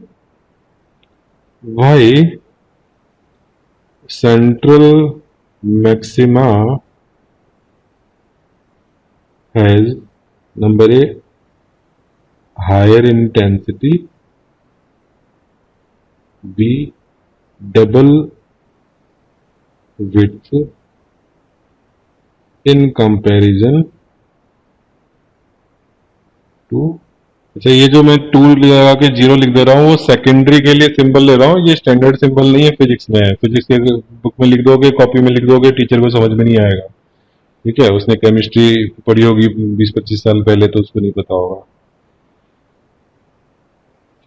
why central maxima has number A higher intensity, B double width in comparison to। अच्छा, ये जो मैं 2 लगा के 0 लिख दे रहा हूँ, वो सेकेंडरी के लिए सिंबल ले रहा हूँ, ये स्टैंडर्ड सिंबल नहीं है, फिजिक्स में है। फिजिक्स के बुक में लिख दोगे, कॉपी में लिख दोगे, टीचर को समझ में नहीं आएगा। ठीक है, उसने केमिस्ट्री पढ़ी होगी 20-25 साल पहले, तो उसको नहीं पता होगा।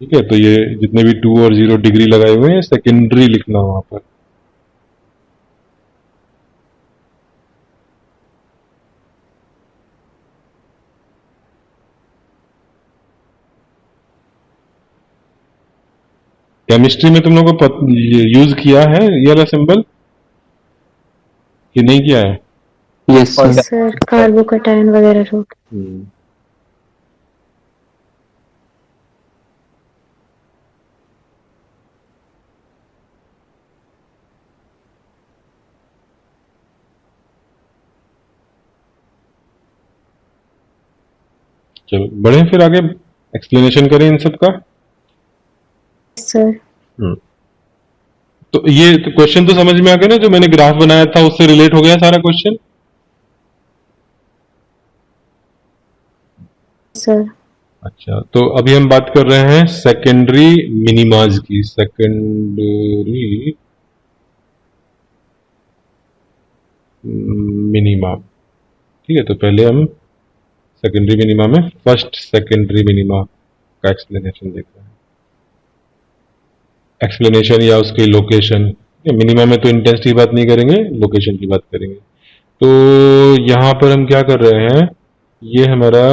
ठीक है, तो ये जितने भी 2 और 0 डिग्री लगाए हुए हैं, सेकेंडरी लिखना वहां पर। केमिस्ट्री में तुम लोगों को यूज किया है ये वाला सिंबल कि नहीं किया है? Yes sir. सर कार्बोकैटायन वगैरह जो चलो बढ़े, फिर आगे एक्सप्लेनेशन करें इन सब का। सर। तो ये तो क्वेश्चन तो समझ में आ गया ना, जो मैंने ग्राफ बनाया था उससे रिलेट हो गया सारा क्वेश्चन। सर। अच्छा, तो अभी हम बात कर रहे हैं सेकेंडरी मिनिमाज की। Secondary minima. ठीक है, तो पहले हम सेकेंडरी मिनिमा में फर्स्ट सेकेंडरी मिनिमा का एक्सप्लेनेशन देख रहे हैं। एक्सप्लेनेशन या उसकी लोकेशन। मिनिमा में तो इंटेंसिटी की बात नहीं करेंगे, लोकेशन की बात करेंगे। तो यहां पर हम क्या कर रहे हैं, ये हमारा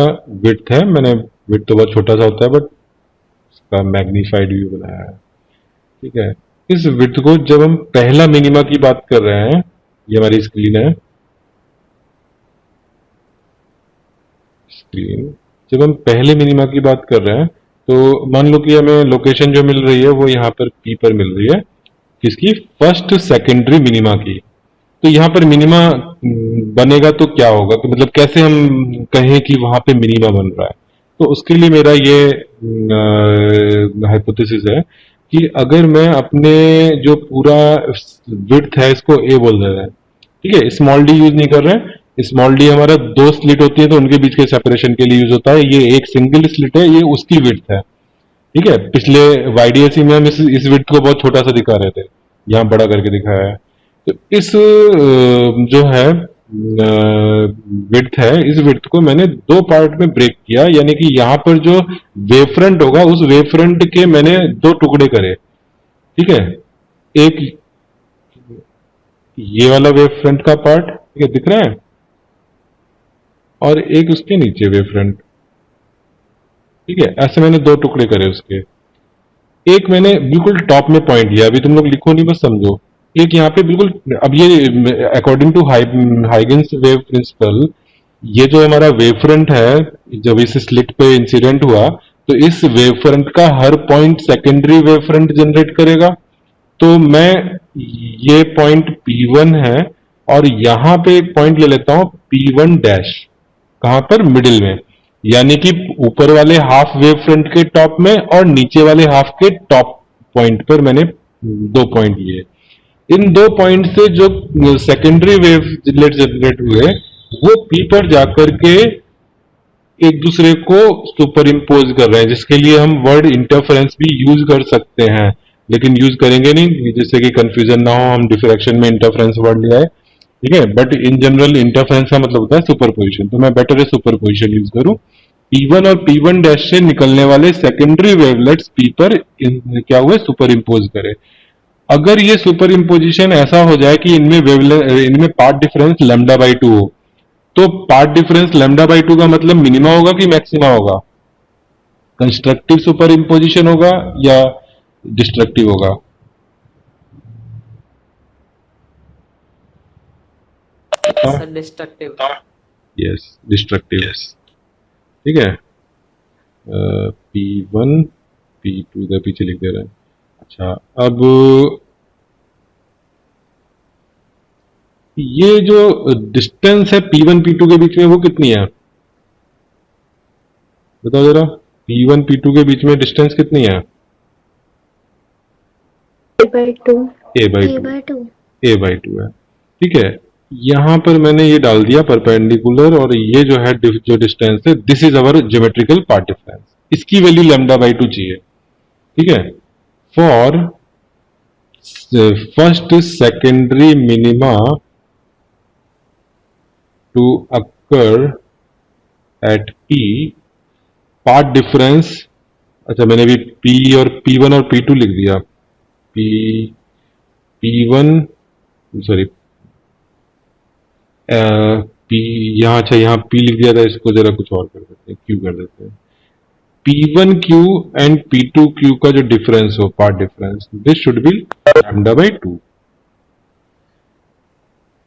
विड्थ है। मैंने विड्थ तो बहुत छोटा सा होता है, बट उसका मैग्नीफाइड व्यू बनाया है। ठीक है, इस विड्थ को जब हम पहला मिनिमा की बात कर रहे हैं, ये हमारी स्क्रीन है, स्क्रीन जब हम पहले मिनिमा की बात कर रहे हैं, तो मान लो कि हमें लोकेशन जो मिल रही है वो यहाँ पर पी पर मिल रही है, किसकी? फर्स्ट सेकेंडरी मिनिमा की। तो यहाँ पर मिनिमा बनेगा तो क्या होगा, कि मतलब कैसे हम कहें कि वहां पे मिनिमा बन रहा है? तो उसके लिए मेरा ये हाइपोथेसिस है कि अगर मैं अपने जो पूरा विड्थ है इसको ए बोल रहे हैं, ठीक है, स्मॉल डी यूज नहीं कर रहे हैं। स्मॉल डी हमारा 2 स्लिट होती है तो उनके बीच के सेपरेशन के लिए यूज होता है। ये एक सिंगल स्लिट है, ये उसकी विड्थ है। ठीक है, पिछले वाईडीएसई में हम इस विड्थ को बहुत छोटा सा दिखा रहे थे, यहाँ बड़ा करके दिखाया है। तो इस जो है विड्थ है, इस विड्थ को मैंने 2 पार्ट में ब्रेक किया, यानी कि यहाँ पर जो वेव फ्रंट होगा उस वेव फ्रंट के मैंने 2 टुकड़े करे। ठीक है, एक ये वाला वेव फ्रंट का पार्ट, ठीक है, दिख रहा है, और एक उसके नीचे वेव फ्रंट। ठीक है, ऐसे मैंने 2 टुकड़े करे उसके। एक मैंने बिल्कुल टॉप में पॉइंट लिया, अभी तुम लोग लिखो नहीं, बस समझो। एक यहाँ पे बिल्कुल, अब ये according to Huygens wave principle, ये जो हमारा वेव फ्रंट है जब इस स्लिट पे इंसिडेंट हुआ तो इस वेव फ्रंट का हर point secondary wave front generate करेगा। तो मैं ये पॉइंट P1 है और यहां पे एक पॉइंट ले लेता हूं P1 डैश, कहां पर, मिडिल में, यानी कि ऊपर वाले हाफ वेव फ्रंट के टॉप में और नीचे वाले हाफ के टॉप पॉइंट पर मैंने 2 पॉइंट लिए। इन 2 पॉइंट से जो सेकेंडरी वेव जनरेट हुए वो P पर जाकर के एक दूसरे को सुपर इम्पोज कर रहे हैं, जिसके लिए हम वर्ड इंटरफेरेंस भी यूज कर सकते हैं, लेकिन यूज करेंगे नहीं जिससे कि कंफ्यूजन ना हो, हम डिफ्रैक्शन में इंटरफेरेंस वर्ड ले आए, ठीक है। बट इन जनरल इंटरफेरेंस का मतलब होता है सुपरपोजिशन, तो मैं बेटर है सुपरपोजिशन यूज करूं। P1 और P1 डैश से निकलने वाले सेकेंडरी वेवलेट्स P पर क्या हुए, सुपर इम्पोज करे। अगर ये सुपर इम्पोजिशन ऐसा हो जाए कि इनमें पार्ट डिफरेंस लैम्डा बाई 2 हो, तो पार्ट डिफरेंस लैम्डा बाई 2 का मतलब मिनिमा होगा कि मैक्सिमा होगा, कंस्ट्रक्टिव सुपर इम्पोजिशन होगा या डिस्ट्रक्टिव होगा? Sir destructive. यस, डिस्ट्रक्टिव, ठीक है। P1 P2 इधर पीछे लिख दे रहे हैं। अच्छा, अब ये जो डिस्टेंस है P1 P2 के बीच में वो कितनी है, बताओ जरा। P1 P2 के बीच में डिस्टेंस कितनी है? A/2 a बाई टू है, ठीक है। यहां पर मैंने ये डाल दिया परपेंडिकुलर, और ये जो है जो डिस्टेंस है, this is our geometrical path difference, इसकी वैल्यू लैम्डा बाई 2 चाहिए, ठीक है। For first secondary minima to occur at P, path difference, अच्छा मैंने भी P और P1 और P2 लिख दिया, P1 सॉरी P, यहाँ, अच्छा यहाँ P लिख दिया था, इसको जरा कुछ और कर देते हैं, Q कर देते हैं। P1Q एंड P2Q का जो डिफरेंस हो, path difference, this should be lambda by 2,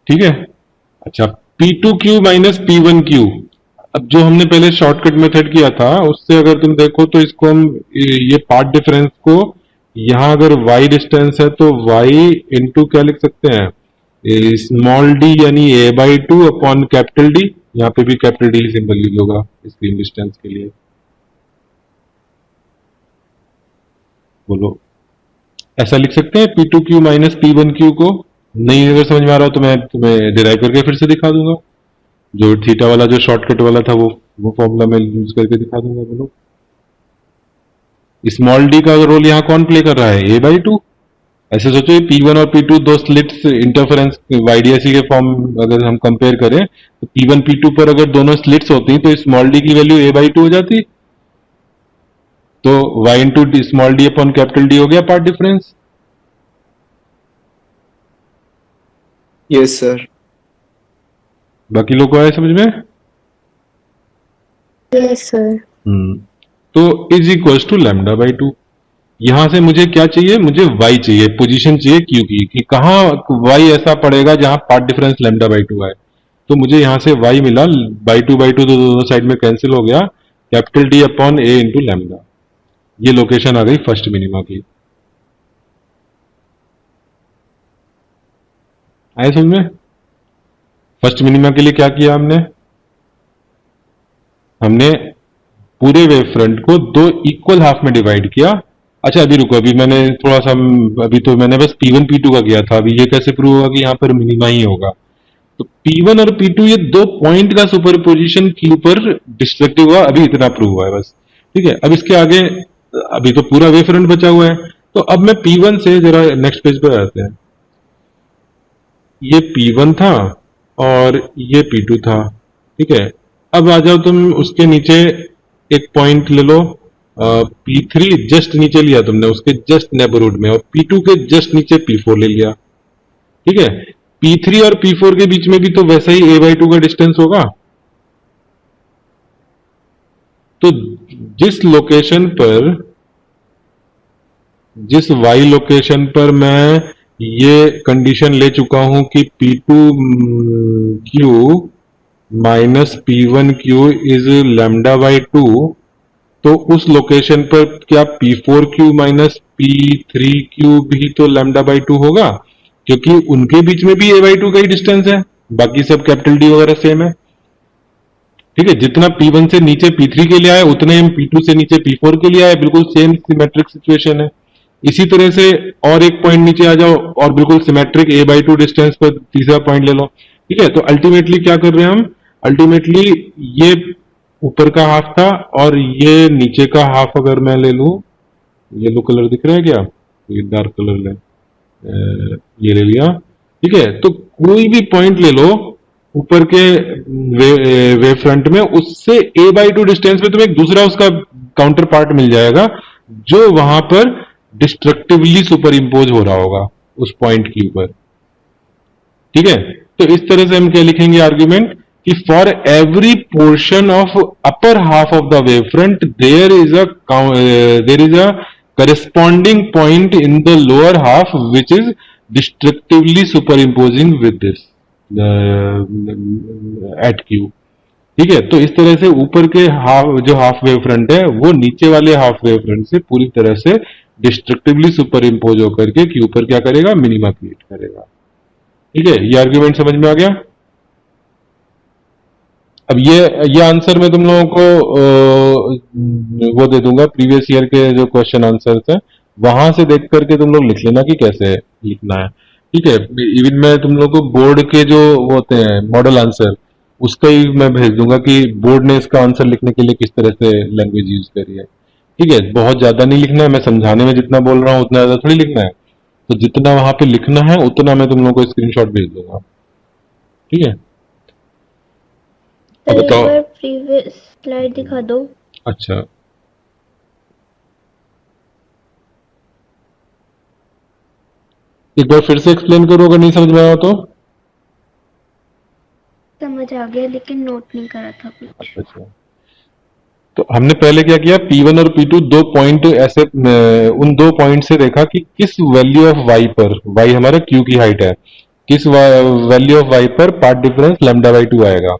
ठीक है। अच्छा, P2Q माइनस P1Q, अब जो हमने पहले शॉर्टकट मेथड किया था उससे अगर तुम देखो तो इसको हम, ये पार्ट डिफरेंस को, यहां अगर y डिस्टेंस है तो y इंटू क्या लिख सकते हैं, स्मॉल d यानी a by 2 upon capital D, यहाँ पे भी कैपिटल D सिंबल यूज होगा स्क्रीन डिस्टेंस के लिए। बोलो, ऐसा लिख सकते हैं P2Q माइनस P1Q को? नहीं अगर समझ में आ रहा हो तो मैं तुम्हें डिराइव करके फिर से दिखा दूंगा, जो थीटा वाला जो शॉर्टकट वाला था वो फॉर्मूला मैं यूज करके दिखा दूंगा। बोलो, स्मॉल d का रोल यहाँ कौन प्ले कर रहा है, a बाई 2। ऐसे सोचो P1 और P2 दो स्लिट्स इंटरफेरेंस YDSE के फॉर्म अगर हम कंपेयर करें तो P1 P2 पर अगर दोनों स्लिट्स होती तो स्मॉल d की वैल्यू a बाई 2 हो जाती, तो y into small d upon capital D हो गया पार्ट डिफरेंस। Yes sir. बाकी लोग को आया समझ में? Yes sir. तो is equals to lambda by 2। यहां से मुझे क्या चाहिए, मुझे y चाहिए, पोजीशन चाहिए q की, कि कहां y ऐसा पड़ेगा जहां पार्ट डिफरेंस लैम्डा बाई 2 आए। तो मुझे यहां से y मिला, बाई 2 तो दोनों साइड में कैंसिल हो गया, capital D upon a into lambda. ये लोकेशन आ गई फर्स्ट मिनिमा की। आए समझ में? फर्स्ट मिनिमा के लिए क्या किया हमने पूरे वेव फ्रंट को 2 इक्वल हाफ में डिवाइड किया। अच्छा अभी रुको, अभी मैंने थोड़ा सा, अभी तो मैंने बस P1 P2 का किया था, अभी ये कैसे प्रूव होगा कि यहाँ पर मिनिमा ही होगा। तो P1 और P2 ये 2 पॉइंट का सुपरपोजिशन Q पर डिस्ट्रक्टिव हुआ, अभी इतना प्रूव हुआ है बस, ठीक है। अब इसके आगे अभी तो पूरा वेव फ्रंट बचा हुआ है, तो अब मैं P1 से जरा नेक्स्ट पेज पर आते हैं। ये P1 था और ये P2 था, ठीक है। अब आ जाओ तुम उसके नीचे एक पॉइंट ले लो, P3 जस्ट नीचे लिया तुमने, उसके जस्ट नेबरहुड में, और P2 के जस्ट नीचे P4 ले लिया, ठीक है। P3 और P4 के बीच में भी तो वैसा ही a बाई 2 का डिस्टेंस होगा। तो जिस लोकेशन पर, जिस y लोकेशन पर मैं ये कंडीशन ले चुका हूं कि P2 Q minus P1 Q is lambda by 2, तो उस लोकेशन पर क्या P4 Q minus P3 Q भी तो लैम्डा बाई 2 होगा, क्योंकि उनके बीच में भी a बाई 2 का ही डिस्टेंस है, बाकी सब कैपिटल डी वगैरह सेम है। ठीक है, जितना P1 से नीचे P3 के लिए आया उतने हम P2 से नीचे P4 के लिए आए, बिल्कुल सेम सिमेट्रिक सिचुएशन है। इसी तरह से और एक पॉइंट नीचे आ जाओ और बिल्कुल सिमेट्रिक a बाई 2 डिस्टेंस पर तीसरा पॉइंट ले लो। ठीक है, तो अल्टीमेटली क्या कर रहे हैं हम, अल्टीमेटली ये ऊपर का हाफ था और ये नीचे का हाफ अगर मैं ले लूं, येलो कलर दिख रहा है क्या, ये डार्क कलर ले, ये ले लिया। ठीक है, तो कोई भी पॉइंट ले लो ऊपर के वेव फ्रंट में, उससे a बाई 2 डिस्टेंस पे तुम्हें एक दूसरा उसका काउंटर पार्ट मिल जाएगा जो वहां पर डिस्ट्रक्टिवली सुपर इम्पोज हो रहा होगा उस पॉइंट के ऊपर। ठीक है, तो इस तरह से हम क्या लिखेंगे आर्ग्यूमेंट कि for every portion of upper half of the wave front there is a corresponding point in the lower half which is destructively superimposing with this at q। ठीक है, तो इस तरह से ऊपर के हाफ वेव फ्रंट है वो नीचे वाले हाफ वेव फ्रंट से पूरी तरह से डिस्ट्रक्टिवली सुपर इम्पोज होकर के क्यू पर क्या करेगा, मिनिमा क्रिएट करेगा। ठीक है, ये आर्ग्यूमेंट समझ में आ गया। अब ये आंसर मैं तुम लोगों को वो दे दूंगा, प्रीवियस ईयर के जो क्वेश्चन आंसर्स है वहां से देख करके तुम लोग लिख लेना कि कैसे लिखना है। ठीक है, इवन मैं तुम लोग को बोर्ड के जो वो होते हैं मॉडल आंसर, उसका ही मैं भेज दूंगा कि बोर्ड ने इसका आंसर लिखने के लिए किस तरह से लैंग्वेज यूज करी है। ठीक है, बहुत ज्यादा नहीं लिखना है, मैं समझाने में जितना बोल रहा हूँ उतना ज्यादा थोड़ी लिखना है, तो जितना वहां पे लिखना है उतना मैं तुम लोगों को स्क्रीनशॉट भेज दूंगा। ठीक है, सर एक बताओ। बार प्रीवियस स्लाइड दिखा दो। अच्छा, एक बार फिर से एक्सप्लेन करो अगर नहीं समझ में आया तो। समझ आ गया लेकिन नोट नहीं करा था कुछ। अच्छा, तो हमने पहले क्या किया, P1 और P2 दो पॉइंट ऐसे उन दो पॉइंट से देखा कि किस वैल्यू ऑफ y पर, y हमारा q की हाइट है, किस वैल्यू ऑफ y पर पार्ट डिफरेंस लैम्डा बाई 2 आएगा।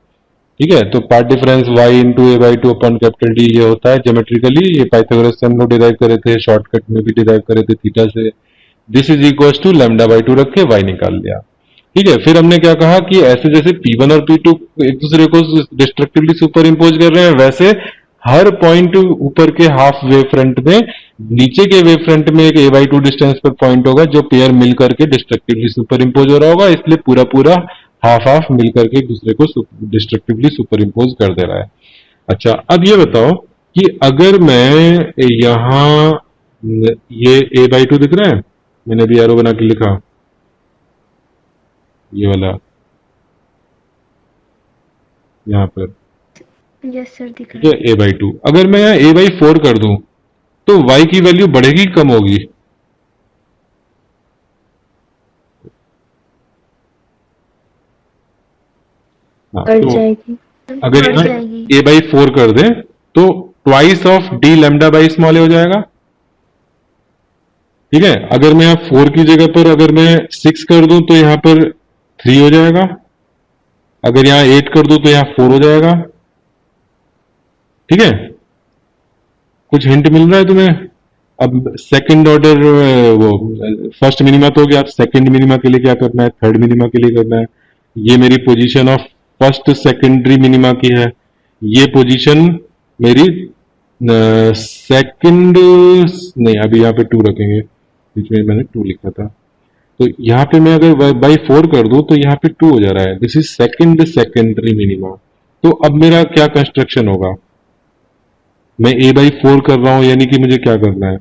ठीक है, तो path difference y into A by 2 upon capital D ये होता है ज्योमेट्रिकली, ये पाइथागोरस से हम लोग डिराइव करे थे, शॉर्टकट में भी डिराइव करे थे थीटा से। This is equal to lambda by 2 रख के y निकाल लिया। ठीक है, फिर हमने क्या कहा कि ऐसे जैसे P1 और P2 एक दूसरे को डिस्ट्रक्टिवली सुपर इम्पोज कर रहे हैं, वैसे हर पॉइंट ऊपर के हाफ वेव फ्रंट में नीचे के वेव फ्रंट में एक a बाई 2 डिस्टेंस पर पॉइंट होगा जो पेयर मिल करके डिस्ट्रक्टिवली सुपर इम्पोज हो रहा होगा, इसलिए पूरा पूरा हाफ हाफ मिल करके एक दूसरे को डिस्ट्रक्टिवली सुपर इम्पोज कर दे रहा है। अच्छा, अब ये बताओ कि अगर मैं यहां, ये a बाई 2 दिख रहा है, मैंने अभी एरो बना के लिखा ये वाला यहां पर, यस सर दिख ठीक रहा है, a बाई 2, अगर मैं यहाँ a बाई 4 कर दूं तो y की वैल्यू बढ़ेगी कम होगी? हाँ, बढ़ तो जाएगी। है। अगर बढ़ यहाँ जाएगी। a बाई 4 कर दें तो twice of d lambda by small हो जाएगा। ठीक है, अगर मैं यहाँ 4 की जगह पर अगर मैं 6 कर दूं तो यहाँ पर 3 हो जाएगा, अगर यहाँ 8 कर दूं तो यहाँ 4 हो जाएगा। ठीक है, कुछ हिंट मिल रहा है तुम्हें? अब सेकंड ऑर्डर, वो फर्स्ट मिनिमा तो हो गया, अब सेकंड मिनिमा के लिए क्या करना है, थर्ड मिनिमा के लिए करना है। ये मेरी position of first secondary minima की है, ये पोजीशन मेरी सेकंड, नहीं अभी यहाँ पे 2 रखेंगे, बीच में मैंने 2 लिखा था, तो यहाँ पे मैं अगर बाई 4 कर दूं तो यहाँ पे 2 हो जा रहा है, this is second secondary minima. तो अब मेरा क्या कंस्ट्रक्शन होगा, मैं a बाई 4 कर रहा हूं, यानी कि मुझे क्या करना है,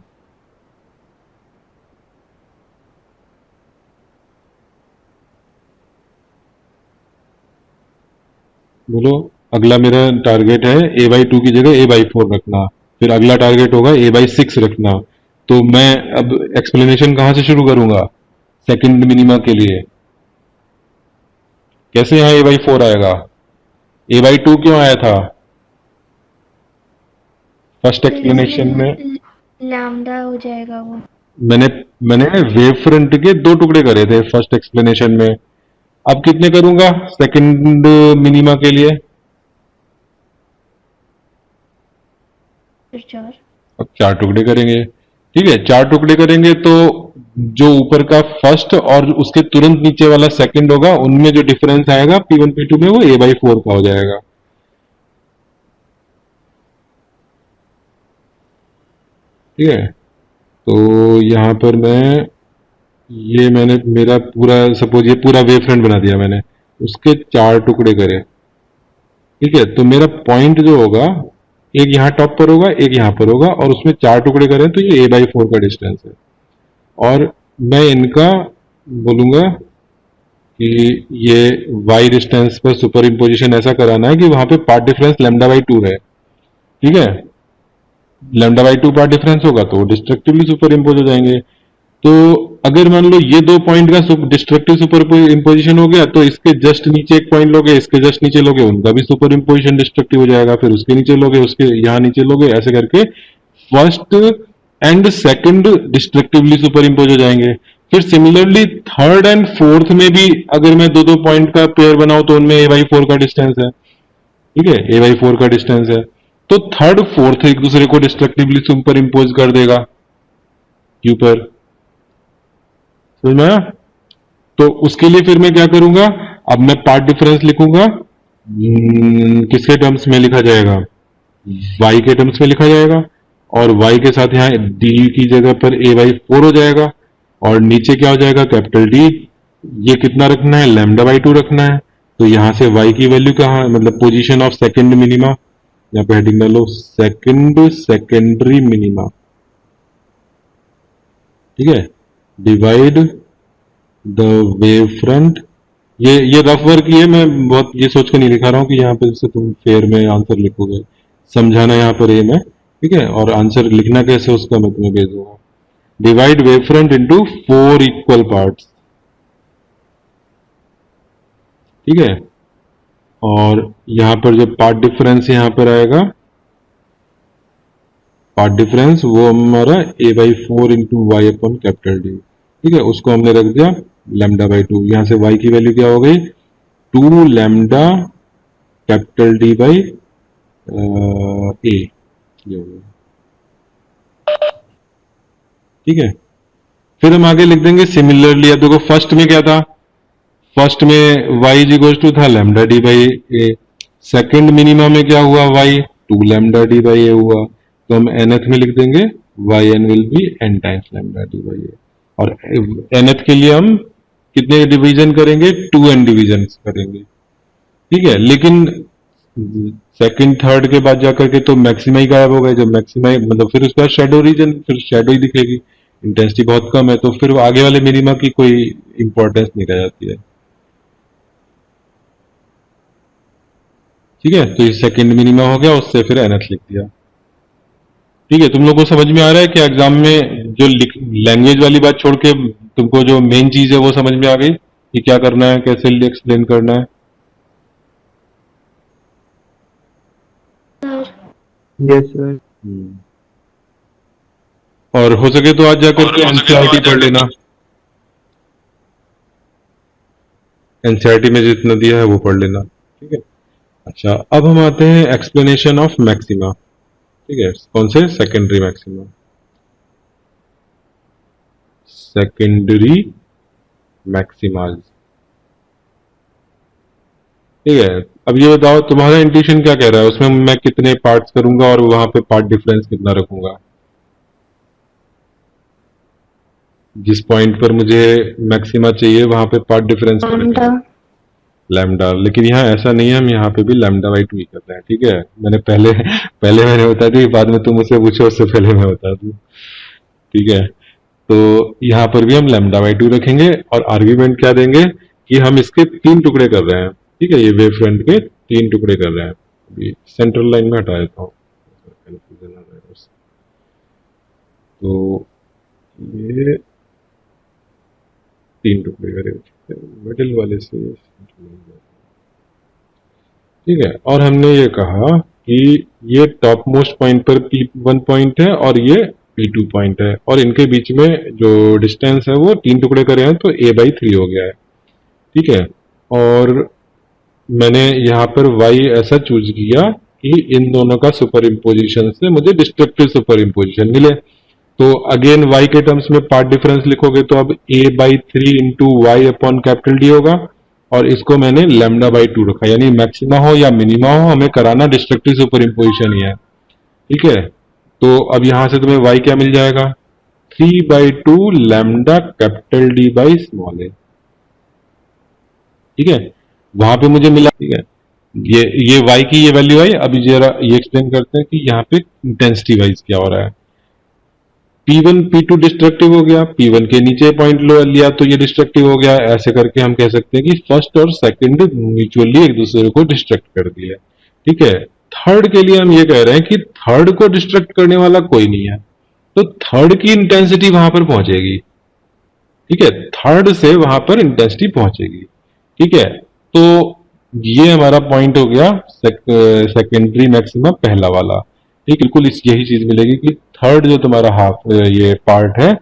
बोलो। अगला मेरा टारगेट है a बाई 2 की जगह a बाई 4 रखना, फिर अगला टारगेट होगा a बाई 6 रखना। तो मैं अब एक्सप्लेनेशन कहां से शुरू करूंगा, सेकंड मिनिमा के लिए। कैसे यहां a बाई 4 आएगा, a बाई 2 क्यों आया था फर्स्ट एक्सप्लेनेशन में? लैम्डा हो जाएगा वो। मैंने मैंने वेव फ्रंट के 2 टुकड़े करे थे फर्स्ट एक्सप्लेनेशन में। अब कितने करूंगा सेकंड मिनिमा के लिए? फिर 4। अब 4 टुकड़े करेंगे। ठीक है, 4 टुकड़े करेंगे तो जो ऊपर का फर्स्ट और उसके तुरंत नीचे वाला सेकंड होगा, उनमें जो डिफरेंस आएगा P1 P2 में, वो a/4 का हो जाएगा। ठीक है, तो यहाँ पर मैंने मेरा पूरा, सपोज ये पूरा वेव फ्रंट बना दिया मैंने, उसके 4 टुकड़े करे। ठीक है, तो मेरा पॉइंट जो होगा, एक यहाँ टॉप पर होगा, एक यहाँ पर होगा, और उसमें 4 टुकड़े करें तो ये a/4 का डिस्टेंस है। और मैं इनका बोलूंगा कि ये y डिस्टेंस पर सुपर इम्पोजिशन ऐसा कराना है कि वहां पे पार्ट डिफरेंस λ/2 है। ठीक है, λ/2 पार्ट डिफरेंस होगा तो डिस्ट्रक्टिवली सुपर इम्पोज हो जाएंगे। तो अगर मान लो ये 2 पॉइंट का डिस्ट्रक्टिव सुपर इम्पोजिशन हो गया, तो इसके जस्ट नीचे एक पॉइंट लोगे, इसके जस्ट नीचे लोगे, उनका भी सुपर इम्पोजिशन डिस्ट्रक्टिव हो जाएगा, फिर उसके नीचे लोगे, उसके यहाँ नीचे लोगे, ऐसे करके first and second destructively super impose हो जाएंगे। फिर सिमिलरली थर्ड एंड फोर्थ में भी अगर मैं 2 पॉइंट का पेयर बनाऊं तो उनमें a/4 का डिस्टेंस है। ठीक है, a/4 का डिस्टेंस है, तो थर्ड फोर्थ एक दूसरे को डिस्ट्रक्टिवली सुपर इम्पोज कर देगा क्यू पर। समझ में आया? तो उसके लिए फिर मैं क्या करूंगा, अब मैं पार्ट डिफरेंस लिखूंगा। किसके टर्म्स में लिखा जाएगा? y के टर्म्स में लिखा जाएगा, और y के साथ यहाँ d की जगह पर a/4 हो जाएगा, और नीचे क्या हो जाएगा? Capital D। ये कितना रखना है? λ/2 रखना है। तो यहां से y की वैल्यू कहाँ, मतलब पोजीशन ऑफ सेकंड मिनिमा, यहाँ पे हेडिंग डालो सेकेंडरी मिनिमा। ठीक है, डिवाइड द वेव फ्रंट। ये रफ वर्क ही है, मैं बहुत ये सोच कर नहीं लिखा रहा हूँ कि यहाँ पे से तुम फेयर में आंसर लिखोगे, समझाना यहाँ पर एम है। ठीक है, और आंसर लिखना कैसे उसका मैं तुम्हें भेज दूंगा। Divide wave front into 4 equal parts. ठीक है, और यहां पर जो पार्ट डिफरेंस यहां पर आएगा, पार्ट डिफरेंस वो हमारा a/4 into Y upon capital D. ठीक है, उसको हमने रख दिया λ/2। यहां से y की वैल्यू क्या हो गई? 2 लैम्डा कैपिटल डी बाई ए, ये हो गया। ठीक है, फिर हम आगे लिख देंगे सिमिलरली। अब देखो फर्स्ट में क्या था? फर्स्ट में y इज इक्वल टू था lambda D by A. Second minima में क्या हुआ? y 2 lambda D by A हुआ, तो हम nth में लिख देंगे yn will be n times lambda D by ए। और nth के लिए हम कितने डिवीजन करेंगे? 2n डिवीजन करेंगे। ठीक है, लेकिन सेकंड थर्ड के बाद जाकर के तो मैक्सिमा ही गायब हो गए। जब मैक्सिमा मतलब फिर उसके बाद शेडो रीजन, फिर शेडो ही दिखेगी, इंटेंसिटी बहुत कम है, तो फिर आगे वाले मिनिमा की कोई इंपॉर्टेंस नहीं रह जाती है। ठीक है, तो ये सेकंड मिनिमा हो गया, उससे फिर nth लिख दिया। ठीक है, तुम लोगों को समझ में आ रहा है कि एग्जाम में जो लैंग्वेज वाली बात छोड़ के तुमको जो मेन चीज है वो समझ में आ गई कि क्या करना है, कैसे एक्सप्लेन करना है। Yes sir. और हो सके तो आज जाकर के एनसीईआरटी पढ़ लेना। एनसीईआरटी में जितना दिया है वो पढ़ लेना। ठीक है, अच्छा अब हम आते हैं एक्सप्लेनेशन ऑफ मैक्सिमा। ठीक है, कौन से? Secondary maxima. सेकेंडरी मैक्सिमाज। ठीक है, अब ये बताओ तुम्हारा इंट्यूशन क्या कह रहा है, उसमें मैं कितने पार्ट्स करूंगा और वहां पे पार्ट डिफरेंस कितना रखूंगा? जिस पॉइंट पर मुझे मैक्सिमा चाहिए वहां पे पार्ट डिफरेंस लैम्डा। लेकिन यहाँ ऐसा नहीं है, हम यहाँ पे भी λ/2 ही करते हैं। ठीक है, मैंने पहले मैंने बता दी, बाद में तुम मुझसे पूछो उससे पहले मैं बता दूं। ठीक है, तो यहाँ पर भी हम λ/2 रखेंगे, और आर्ग्यूमेंट क्या देंगे कि हम इसके 3 टुकड़े कर रहे हैं। ठीक है, ये वेव फ्रंट के 3 टुकड़े कर रहे हैं। अभी सेंट्रल लाइन में हटा देता हूँ, कंफ्यूजन आ रहा है उससे। तो ये 3 टुकड़े करे मिडिल वाले से। ठीक है, और हमने ये कहा कि ये टॉप मोस्ट पॉइंट पर P1 पॉइंट है और ये P2 पॉइंट है, और इनके बीच में जो डिस्टेंस है वो 3 टुकड़े करे हैं तो a/3 हो गया है। ठीक है, और मैंने यहाँ पर y ऐसा चूज किया कि इन दोनों का सुपर इम्पोजिशन से मुझे डिस्ट्रक्टिव सुपर इम्पोजिशन मिले। तो अगेन y के टर्म्स में पार्ट डिफरेंस लिखोगे तो अब a/3 into Y upon capital D होगा, और इसको मैंने λ/2 रखा, यानी मैक्सिमा हो या मिनिमा हो हमें कराना डिस्ट्रक्टिव सुपर इम्पोजिशन ही है। ठीक है, तो अब यहां से तुम्हें y क्या मिल जाएगा, 3/2 lambda capital D by small A. ठीक है, वहां पे मुझे मिला। ठीक है, ये y की ये वैल्यू आई। अभी जरा ये एक्सप्लेन करते हैं कि यहाँ पे इंटेंसिटी वाइज क्या हो रहा है। P1 P2 डिस्ट्रक्टिव हो गया, P1 के नीचे पॉइंट लो लिया तो ये डिस्ट्रक्टिव हो गया। ऐसे करके हम कह सकते हैं कि फर्स्ट और सेकंड म्यूचुअली एक दूसरे को डिस्ट्रक्ट कर दिया। ठीक है, थर्ड के लिए हम ये कह रहे हैं कि थर्ड को डिस्ट्रक्ट करने वाला कोई नहीं है, तो थर्ड की इंटेंसिटी वहां पर पहुंचेगी। ठीक है, थर्ड से वहां पर इंटेंसिटी पहुंचेगी। ठीक है, तो ये हमारा पॉइंट हो गया सेकेंडरी मैक्सिमा पहला वाला। ठीक, बिल्कुल यही चीज मिलेगी कि थर्ड जो तुम्हारा हाफ ये पार्ट है,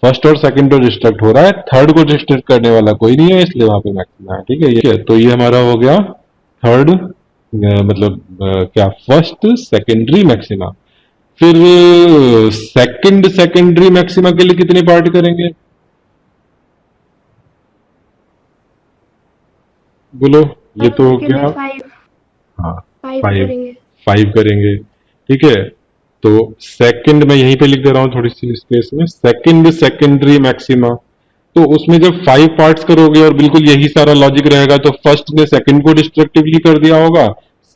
फर्स्ट और सेकंड तो डिस्ट्रक्ट हो रहा है, थर्ड को डिस्ट्रक्ट करने वाला कोई नहीं है, इसलिए वहां पे मैक्सिमा है। ठीक है, ये तो ये हमारा हो गया थर्ड, मतलब क्या, फर्स्ट सेकेंडरी मैक्सिमा। फिर सेकंड सेकेंडरी मैक्सिमा के लिए कितने पार्ट करेंगे, बोलो। ये तो हो गया, हाँ, 5 करेंगे। ठीक है, तो सेकंड मैं यहीं पे लिख दे रहा हूं थोड़ी सी स्पेस में, सेकंड सेकेंडरी मैक्सिमा। तो उसमें जब 5 पार्ट्स करोगे और बिल्कुल यही सारा लॉजिक रहेगा, तो फर्स्ट ने सेकंड को डिस्ट्रक्टिवली कर दिया होगा,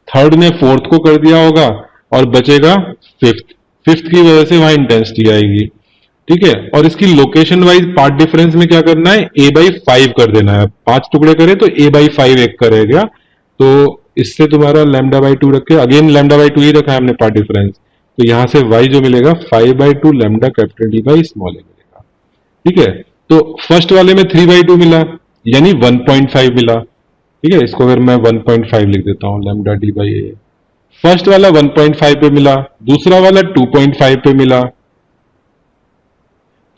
थर्ड ने फोर्थ को कर दिया होगा, और बचेगा फिफ्थ की वजह से वहां इंटेंसिटी आएगी। ठीक है, और इसकी लोकेशन वाइज पार्ट डिफरेंस में क्या करना है, a/5 कर देना है। 5 टुकड़े करे तो a/5 एक करेगा, तो इससे तुम्हारा λ/2 रखे, अगेन λ/2 ही रखा है हमने पार्ट डिफरेंस, तो यहां से y जो मिलेगा 5/2 lambda capital D by small a मिलेगा। ठीक है, तो फर्स्ट वाले में 3/2 मिला, यानी 1.5 मिला। ठीक है, इसको अगर मैं 1.5 लिख देता हूं lambda D by A. First वाला 1.5 पे मिला, दूसरा वाला 2.5 पे मिला,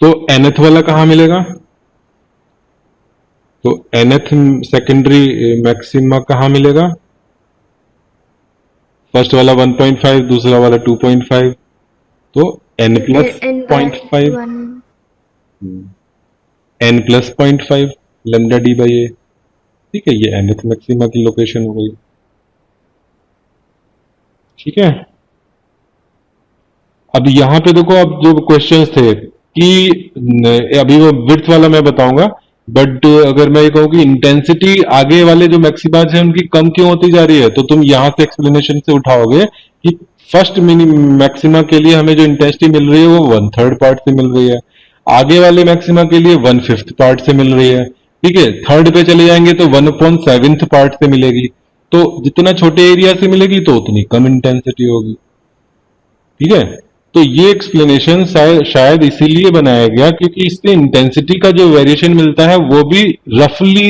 तो nth वाला कहां मिलेगा, तो nth सेकेंडरी मैक्सिमा कहां मिलेगा, फर्स्ट वाला 1.5, दूसरा वाला 2.5, तो n plus 0.5, n plus 0.5 lambda D by a. ठीक है, ये nth मैक्सिमा की लोकेशन हो गई। ठीक है, अब यहां पे देखो, अब जो क्वेश्चंस थे कि अभी वो विड्थ वाला मैं बताऊंगा, बट अगर मैं ये कहूं कि इंटेंसिटी आगे वाले जो मैक्सिमाज हैं उनकी कम क्यों होती जा रही है, तो तुम यहां से एक्सप्लेनेशन से उठाओगे कि फर्स्ट मैक्सिमा के लिए हमें जो इंटेंसिटी मिल रही है वो 1/3 पार्ट से मिल रही है, आगे वाले मैक्सिमा के लिए 1/5 पार्ट से मिल रही है। ठीक है, थर्ड पे चले जाएंगे तो 1/7 पार्ट से मिलेगी, तो जितना छोटे एरिया से मिलेगी तो उतनी कम इंटेंसिटी होगी। ठीक है, तो ये एक्सप्लेनेशन शायद इसीलिए बनाया गया क्योंकि इससे इंटेंसिटी का जो वेरिएशन मिलता है वो भी रफली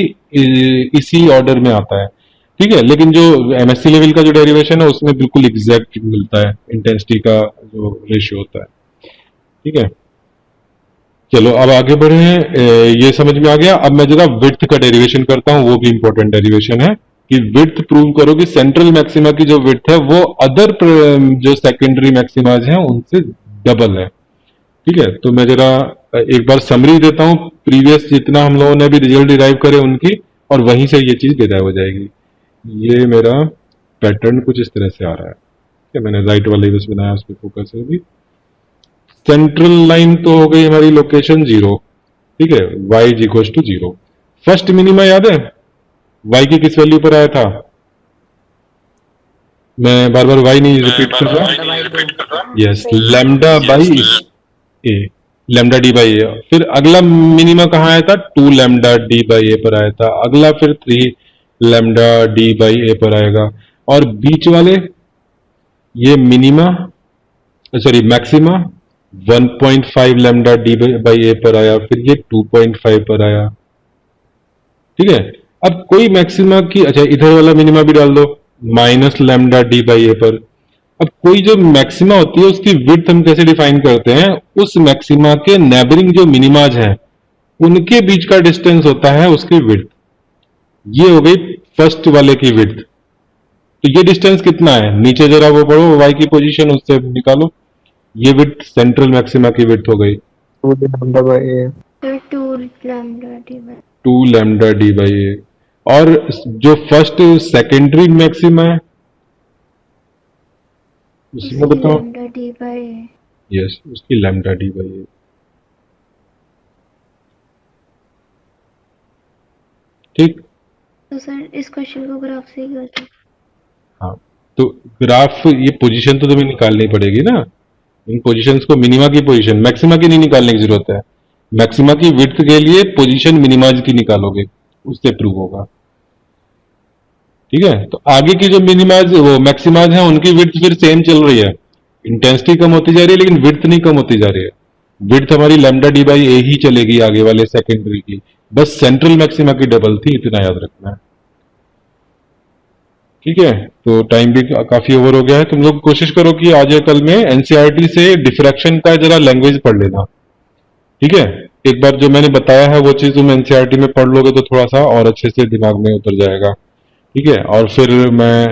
इसी ऑर्डर में आता है। ठीक है, लेकिन जो एमएससी लेवल का जो डेरिवेशन है उसमें बिल्कुल एग्जैक्ट मिलता है इंटेंसिटी का जो रेशियो होता है। ठीक है, चलो अब आगे बढ़े हैं, ये समझ में आ गया। अब मैं जरा विड्थ का डेरिवेशन करता हूं, वो भी इंपॉर्टेंट डेरिवेशन है कि विड्थ प्रूव करो कि सेंट्रल मैक्सिमा की जो विड्थ है वो अदर जो सेकेंडरी मैक्सिमाज हैं उनसे डबल है। ठीक है, तो मैं जरा एक बार समरी देता हूं प्रीवियस जितना हम लोगों ने भी रिजल्ट डिराइव करे उनकी, और वहीं से ये चीज डिराइव हो जाएगी। ये मेरा पैटर्न कुछ इस तरह से आ रहा है। ठीक है, मैंने राइट वाला ही बस बनाया, उस पर फोकस है अभी। सेंट्रल लाइन तो हो गई हमारी लोकेशन 0। ठीक है, y is equal to 0। First minima याद है y की किस वैल्यू पर आया था, मैं बार बार y नहीं रिपीट कर रहा, yes, lambda by a, lambda D by a. फिर अगला मिनिमा कहाँ आया था, 2 लैम्डा डी बाई ए पर आया था। अगला फिर 3 लैम्डा डी बाई ए पर आएगा, और बीच वाले ये minima sorry maxima 1.5 lambda D by a पर आया, फिर ये 2.5 पर आया। ठीक है, अब कोई मैक्सिमा की, अच्छा इधर वाला मिनिमा भी डाल दो, minus lambda D by a पर। अब कोई जो मैक्सिमा होती है उसकी विड्थ हम कैसे डिफाइन करते हैं, उस मैक्सिमा के नेबरिंग जो मिनिमाज हैं उनके बीच का डिस्टेंस होता है उसकी विड्थ। ये हो गई फर्स्ट वाले की विड्थ। तो ये डिस्टेंस कितना है, नीचे जरा वो पढ़ो y की पोजीशन, उससे निकालो। ये विड्थ सेंट्रल मैक्सिमा की विड्थ हो गई 2 lambda by a। फिर 2 lambda D by 2 lambda D by ए। और जो फर्स्ट सेकेंडरी मैक्सिमा है उसमें बताओ। लैम्डा डी बाई यस, उसकी लैम्डा डी बाई ए। ठीक। तो सर इस क्वेश्चन को ग्राफ से ही करते हैं। हाँ, तो ग्राफ, ये पोजीशन तो तुम्हें निकालनी पड़ेगी ना, इन पोजीशंस को, मिनिमा की पोजीशन, मैक्सिमा की नहीं निकालने की जरूरत है। मैक्सिमा की विड्थ के लिए पोजीशन मिनिमाज की निकालोगे, उससे प्रूव होगा। ठीक है, तो आगे की जो मिनिमाज वो मैक्सिमाज है उनकी विड्थ फिर सेम चल रही है, इंटेंसिटी कम होती जा रही है लेकिन विड्थ नहीं कम होती जा रही है। विड्थ हमारी लैम्डा डी बाई ए ही चलेगी आगे वाले सेकेंडरी की, बस सेंट्रल मैक्सिमा की डबल थी, इतना याद रखना है। ठीक है, तो टाइम भी काफी ओवर हो गया है। तुम लोग कोशिश करो कि आज या कल में एनसीईआरटी से डिफ्रैक्शन का जरा लैंग्वेज पढ़ लेना। ठीक है, एक बार जो मैंने बताया है वो चीज तुम एनसीईआरटी में पढ़ लोगे तो थोड़ा सा और अच्छे से दिमाग में उतर जाएगा। ठीक है, और फिर मैं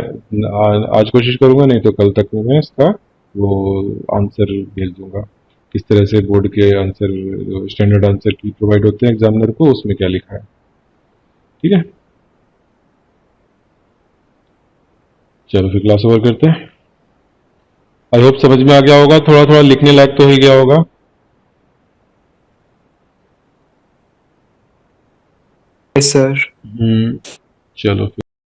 आज कोशिश करूंगा, नहीं तो कल तक में मैं इसका वो आंसर भेज दूंगा, किस तरह से बोर्ड के आंसर, स्टैंडर्ड आंसर की प्रोवाइड होते हैं एग्जामिनर को, उसमें क्या लिखा है। ठीक है, चलो फिर क्लास ओवर करते हैं। आई होप समझ में आ गया होगा, थोड़ा थोड़ा लिखने लायक तो ही गया होगा। Yes sir. चलो फिर।